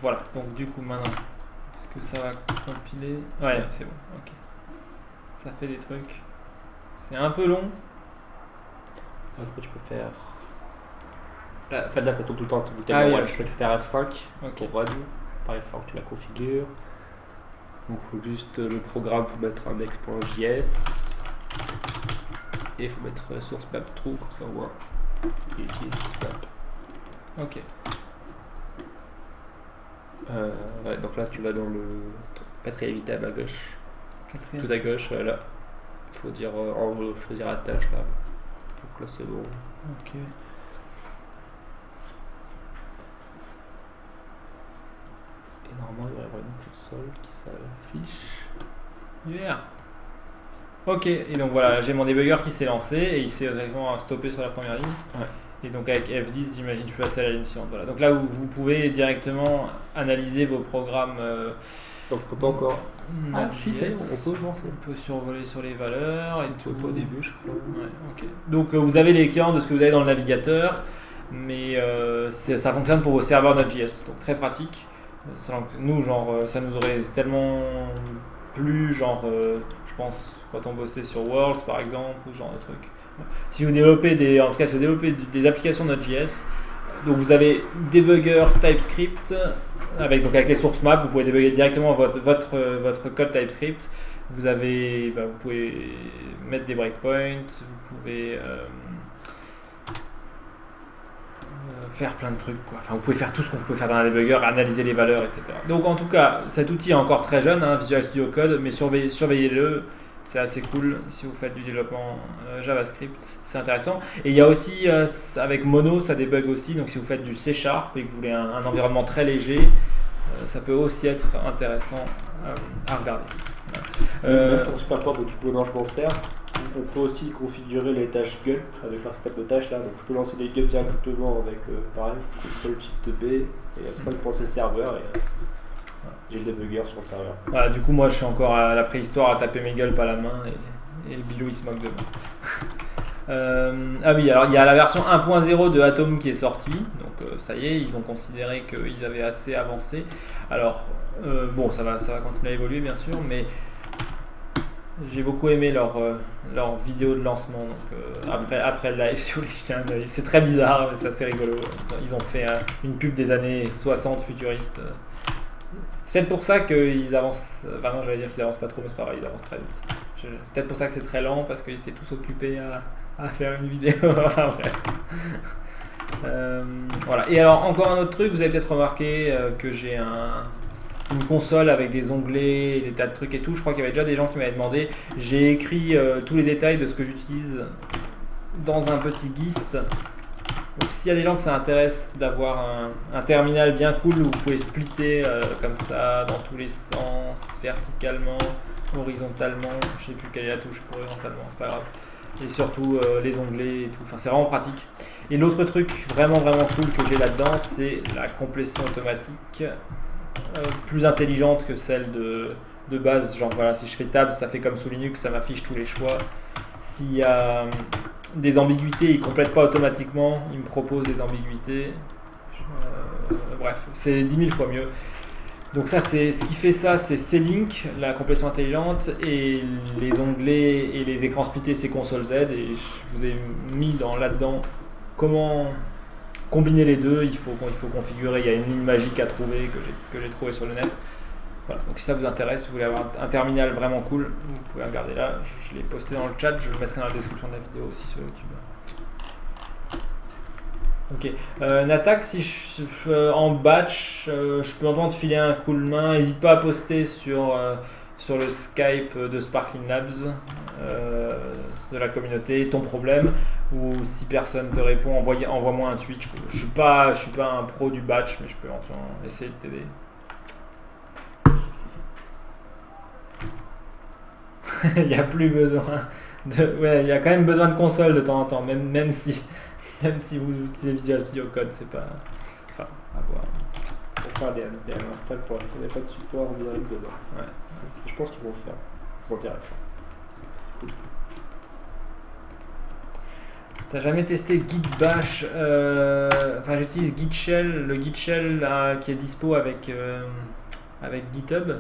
Voilà, donc du coup maintenant, est-ce que ça va compiler? Ouais, c'est bon, ok. Ça fait des trucs. C'est un peu long. Après tu peux faire... Là, en fait là ça tourne tout le temps, Ah oui, je peux faire F5 ok. pour run. Pareil, il faut que tu la configures. Donc il faut juste le programme, il faut mettre un index.js et il faut mettre source map true, comme ça on voit. Et utiliser source map. Ok. Ouais, donc là tu vas dans le quatrième item à gauche. Quatrième. Tout à gauche, là. Il faut dire en haut, choisir attache là. Donc là c'est bon. Ok. Et normalement il va y avoir une console qui s'affiche. Yeah. Ok, et donc voilà, j'ai mon debugger qui s'est lancé et il s'est exactement stoppé sur la première ligne. Ouais. Et donc avec F10, j'imagine que je peux passer à la ligne suivante. Voilà. Donc là où vous pouvez directement analyser vos programmes. Donc on peut pas encore. Ah si, ça y est, on peut voir ça. On peut survoler sur les valeurs et tout. Au début, je crois. Ouais, ok. Donc vous avez l'équivalent de ce que vous avez dans le navigateur, mais ça fonctionne pour vos serveurs Node.js, donc très pratique. Nous, genre, ça nous aurait tellement plu, genre, je pense, quand on bossait sur Worlds par exemple, ou ce genre de trucs. Si vous développez des applications Node.js, donc vous avez debugger TypeScript avec les sources maps, vous pouvez débugger directement votre code TypeScript. Vous pouvez mettre des breakpoints, vous pouvez faire plein de trucs, quoi. Enfin, vous pouvez faire tout ce qu'on peut faire dans un debugger, analyser les valeurs, etc. Donc en tout cas, cet outil est encore très jeune, hein, Visual Studio Code, mais surveillez-le. C'est assez cool si vous faites du développement JavaScript, c'est intéressant. Et il y a aussi, avec Mono, ça débug aussi, donc si vous faites du C# et que vous voulez un environnement très léger, ça peut aussi être intéressant à regarder. Même pour Superport, du coup, je m'en sers. On peut aussi configurer les tâches gulp avec leur système de tâches là, donc je peux lancer les gulp directement avec pareil, CTRL-SHIFT-B et F5 pour lancer le serveur et j'ai le debugger sur le serveur. Voilà, du coup moi je suis encore à la préhistoire à taper mes gulp à la main et le Bilou il se moque de moi. Ah oui, alors il y a la version 1.0 de Atom qui est sortie, donc ça y est, ils ont considéré qu'ils avaient assez avancé. Alors bon, ça va continuer à évoluer bien sûr, mais j'ai beaucoup aimé leur vidéo de lancement, donc après le live sur les chiens, c'est très bizarre mais c'est assez rigolo. Ils ont fait une pub des années 60 futuriste. C'est peut-être pour ça qu'ils avancent, enfin non j'allais dire qu'ils avancent pas trop mais c'est pas vrai, ils avancent très vite. C'est peut-être pour ça que c'est très lent parce qu'ils étaient tous occupés à faire une vidéo, enfin bref. Voilà, et alors encore un autre truc, vous avez peut-être remarqué que j'ai une console avec des onglets et des tas de trucs et tout. Je crois qu'il y avait déjà des gens qui m'avaient demandé. J'ai écrit tous les détails de ce que j'utilise dans un petit gist. Donc s'il y a des gens que ça intéresse d'avoir un terminal bien cool où vous pouvez splitter comme ça dans tous les sens, verticalement, horizontalement, je sais plus quelle est la touche pour horizontalement, c'est pas grave. Et surtout les onglets et tout, enfin c'est vraiment pratique. Et l'autre truc vraiment cool que j'ai là-dedans, c'est la complétion automatique plus intelligente que celle de base. Genre voilà, si je fais tab, ça fait comme sous Linux, ça m'affiche tous les choix. S'il y a des ambiguïtés, il ne complète pas automatiquement, il me propose des ambiguïtés. Bref, c'est 10 000 fois mieux. Donc ça, c'est ce qui fait ça, c'est C-Link, la complétion intelligente, et les onglets et les écrans splittés, c'est console Z. Et je vous ai mis là-dedans comment combiner les deux. Il faut configurer. Il y a une ligne magique à trouver que j'ai trouvé sur le net. Voilà. Donc si ça vous intéresse, si vous voulez avoir un terminal vraiment cool, vous pouvez regarder là. Je l'ai posté dans le chat. Je le mettrai dans la description de la vidéo aussi sur YouTube. Ok, Natak, si en batch, je peux entendre te filer un coup de main, n'hésite pas à poster sur le Skype de Sparkling Labs, de la communauté, ton problème, ou si personne te répond, envoie-moi un tweet. Je suis pas un pro du batch, mais je peux essayer de t'aider. Il n'y a plus besoin ouais, il y a quand même besoin de console de temps en temps, même si vous utilisez Visual Studio Code, c'est pas... Enfin, à voir. Pour faire des installs, pour l'instant, il n'y a pas de support direct dedans. Ouais. Je pense qu'ils vont le faire. Ils ont intérêt. C'est cool. T'as jamais testé Git Bash Enfin, j'utilise Git Shell, le Git Shell qui est dispo avec GitHub.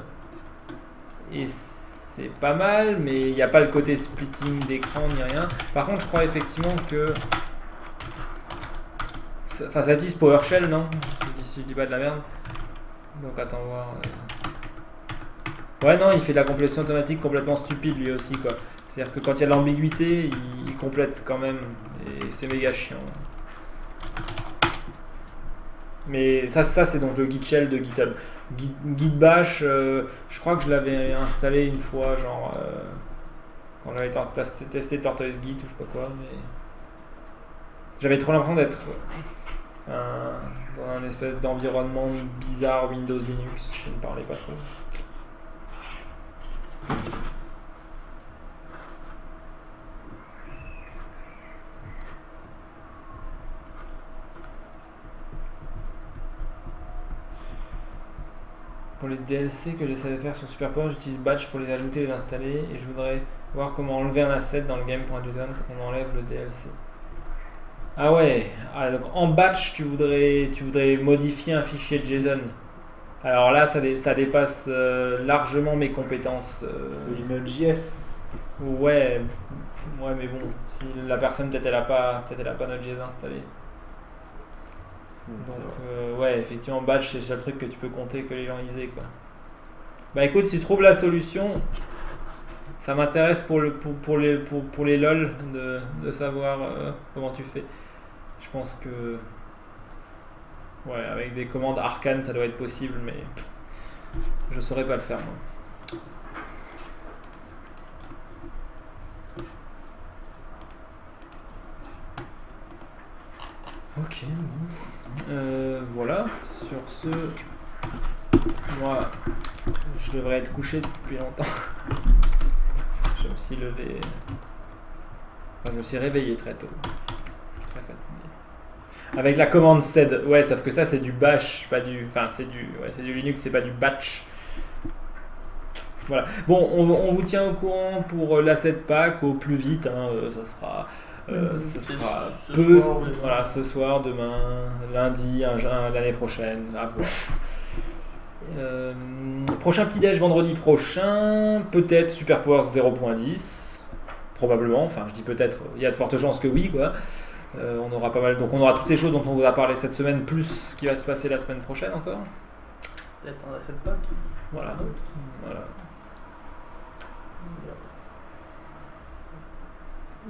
Et c'est pas mal, mais il n'y a pas le côté splitting d'écran ni rien. Par contre, je crois effectivement que... Enfin, ça utilise PowerShell, non? Si je dis pas de la merde. Donc, attends, voir. Ouais, non, il fait de la complétion automatique complètement stupide lui aussi, quoi. C'est-à-dire que quand il y a de l'ambiguïté, il complète quand même. Et c'est méga chiant. Mais ça c'est donc le Git Shell de GitHub. Git Bash, je crois que je l'avais installé une fois, genre quand on avait testé Tortoise Git ou je sais pas quoi, mais j'avais trop l'impression d'être dans un espèce d'environnement bizarre Windows Linux, je ne parlais pas trop. Pour les DLC que j'essaie de faire sur Superpower, j'utilise Batch pour les ajouter et les installer, et je voudrais voir comment enlever un asset dans le game.json quand on enlève le DLC. Ah ouais, donc en Batch tu voudrais modifier un fichier JSON. Alors là ça dépasse largement mes compétences. Node.js. Ouais mais bon, si la personne peut-être elle a pas Node.js installé. Donc ouais, effectivement Batch c'est le seul truc que tu peux compter que les gens ils aient, quoi. Bah écoute, si tu trouves la solution, ça m'intéresse pour les lol de savoir comment tu fais. Je pense que ouais, avec des commandes arcanes ça doit être possible, mais je saurais pas le faire moi. Ok, bon. Voilà, sur ce, moi je devrais être couché depuis longtemps. Je me suis levé, enfin, je me suis réveillé très tôt, très fatigué. Avec la commande sed, ouais, sauf que ça c'est du bash, pas du, enfin c'est du Linux, c'est pas du batch. Voilà. Bon, on vous tient au courant pour l'asset pack au plus vite, hein, ça sera. Ce sera ce soir, demain, lundi, l'année prochaine, à voir. Prochain petit déj vendredi prochain, peut-être Superpowers 0.10, probablement, enfin je dis peut-être, il y a de fortes chances que oui, quoi. On aura pas mal, donc on aura toutes ces choses dont on vous a parlé cette semaine, plus ce qui va se passer la semaine prochaine encore. Peut-être un asset pack. Voilà.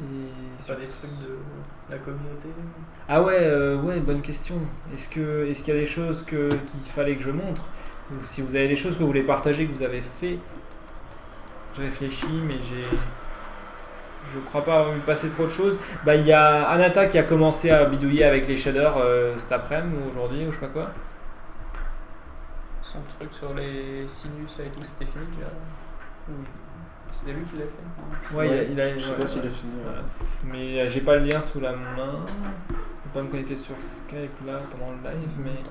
Et pas des trucs de la communauté. Ah ouais, bonne question. Est-ce qu'il y a des choses qu'il fallait que je montre, ou si vous avez des choses que vous voulez partager, que vous avez fait? Je réfléchis, mais je crois pas avoir vu passer trop de choses. Bah il y a Anata qui a commencé à bidouiller avec les shaders cet après-midi ou aujourd'hui ou je sais pas quoi. Son truc sur les sinus là et tout, c'était fini déjà. C'était lui qui l'a fait. Ouais, je sais pas s'il a fini. Voilà. Mais j'ai pas le lien sous la main. Je peux pas me connecter sur Skype là pendant le live, mais.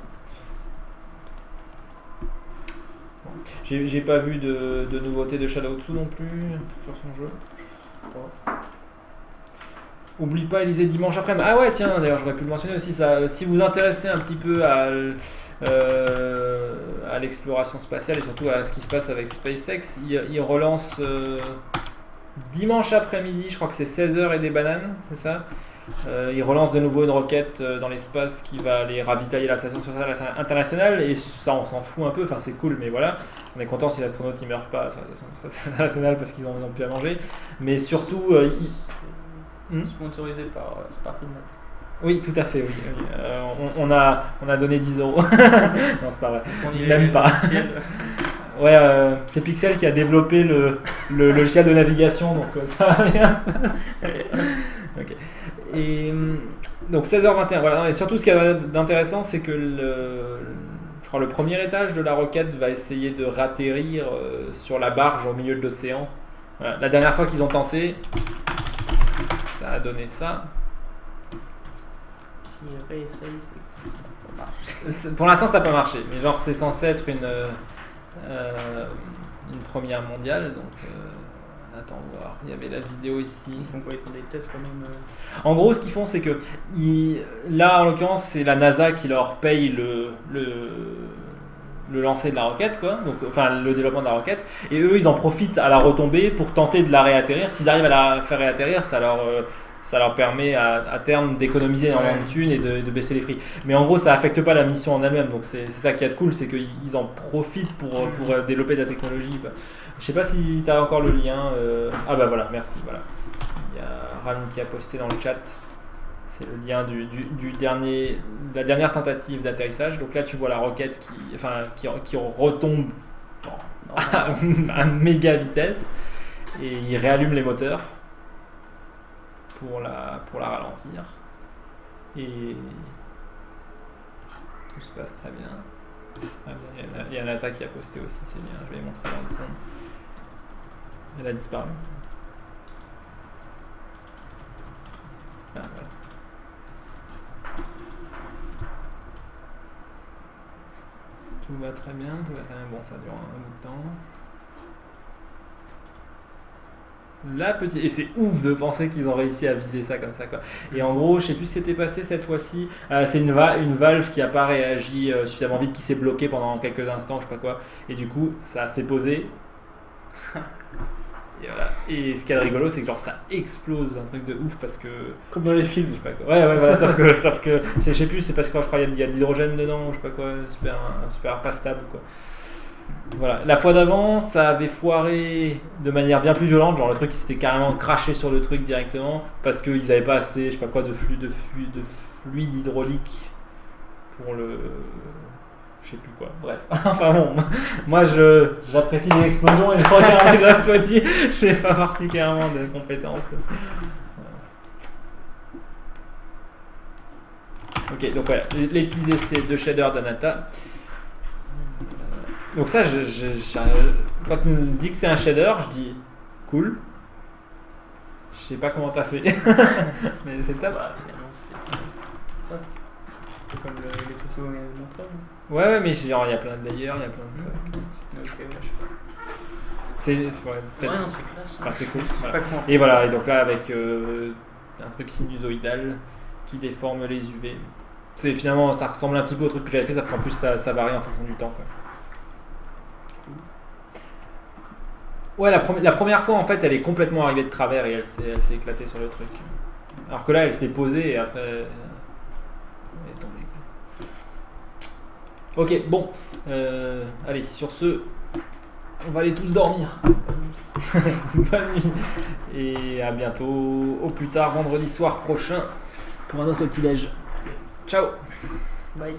Bon. J'ai pas vu de nouveauté de Shadow 2 non plus sur son jeu. Bon. Oublie pas Élysée dimanche après-midi. Ah ouais, tiens, d'ailleurs j'aurais pu le mentionner aussi ça. Si vous vous intéressez un petit peu à l'exploration spatiale et surtout à ce qui se passe avec SpaceX, il relance dimanche après-midi, je crois que c'est 16h et des bananes, c'est ça. Il relance de nouveau une roquette dans l'espace qui va aller ravitailler la station spatiale internationale, et ça on s'en fout un peu, enfin c'est cool, mais voilà, on est content si l'astronaute il meurt pas sur la station spatiale internationale parce qu'ils ont plus à manger, mais surtout Sponsorisé par Sparknet. oui, tout à fait, oui. On a donné 10 €. Non, c'est pas vrai. Même pas. Ouais, c'est Pixel qui a développé le logiciel de navigation, donc ça va bien. Ok. Et donc 16h21, voilà. Et surtout, ce qu'il y a d'intéressant, c'est que je crois le premier étage de la roquette va essayer de ratterrir sur la barge au milieu de l'océan. Voilà. La dernière fois qu'ils ont tenté, ça a donné ça. S'il réessaye, c'est que ça va marcher. Pour l'instant, ça n'a pas marché, mais genre c'est censé être une première mondiale, donc attends voir. Il y avait la vidéo ici. Ils font quoi? Ils font des tests quand même. En gros, ce qu'ils font, c'est que là, en l'occurrence, c'est la NASA qui leur paye le lancer de la roquette, quoi. Donc, enfin le développement de la roquette, et eux ils en profitent à la retombée pour tenter de la réatterrir. S'ils arrivent à la faire réatterrir, ça leur permet à terme d'économiser énormément de thunes et de baisser les prix. Mais en gros, ça affecte pas la mission en elle-même, donc c'est ça qui est cool, c'est qu'ils en profitent pour développer de la technologie, quoi. Je sais pas si tu as encore le lien. Ah bah voilà, merci. Voilà. Il y a Ram qui a posté dans le chat. C'est le lien de la dernière tentative d'atterrissage. Donc là, tu vois la roquette qui retombe à méga vitesse, et il réallume les moteurs pour la ralentir. Et tout se passe très bien. Il y a Nata qui a posté aussi ces liens. Je vais les montrer dans 2 secondes. Elle a disparu. Ah, voilà. Tout va très bien, Bon, ça dure un bout de temps. Et c'est ouf de penser qu'ils ont réussi à viser ça comme ça, quoi. Et en gros, je sais plus ce qui s'était passé cette fois-ci. C'est une valve qui a pas réagi suffisamment vite, qui s'est bloquée pendant quelques instants, je sais pas quoi. Et du coup, ça s'est posé. Et voilà. Et ce qui est rigolo, c'est que genre ça explose, un truc de ouf, parce que. Comme dans les films. Je sais pas quoi. Ouais, voilà, sauf que je sais plus, c'est parce que je crois qu'il y a de l'hydrogène dedans, ou je sais pas quoi, super pas stable, quoi. Voilà. La fois d'avant, ça avait foiré de manière bien plus violente, genre le truc s'était carrément craché sur le truc directement, parce qu'ils n'avaient pas assez, je sais pas quoi, de fluide hydraulique pour le. Je sais plus quoi, bref. Enfin bon, moi j'apprécie les explosions et je regarde et j'applaudis, je n'ai pas particulièrement de compétences. Ok, donc voilà, les petits essais de shader d'Anata. Donc ça, quand tu me dis que c'est un shader, je dis cool. Je sais pas comment t'as fait, mais c'est top. Bah, finalement, c'est comme les trucs qu'on vient de montrer. Ouais, mais genre, il y a plein de layers, il y a plein de trucs. Ok, ouais, je sais pas. C'est peut-être. Ouais, non, c'est classe. Enfin, c'est cool. Je sais Voilà. pas comment Et voilà, et donc là, avec un truc sinusoïdal qui déforme les UV. Finalement, ça ressemble un petit peu au truc que j'avais fait, sauf qu'en plus, ça varie en fonction du temps, quoi. Ouais, la première fois, en fait, elle est complètement arrivée de travers et elle s'est éclatée sur le truc. Alors que là, elle s'est posée et après, elle est tombée. Ok, bon. Allez, sur ce, on va aller tous dormir. Bonne nuit. Et à bientôt, au plus tard, vendredi soir prochain, pour un autre petit-déj. Ciao. Bye.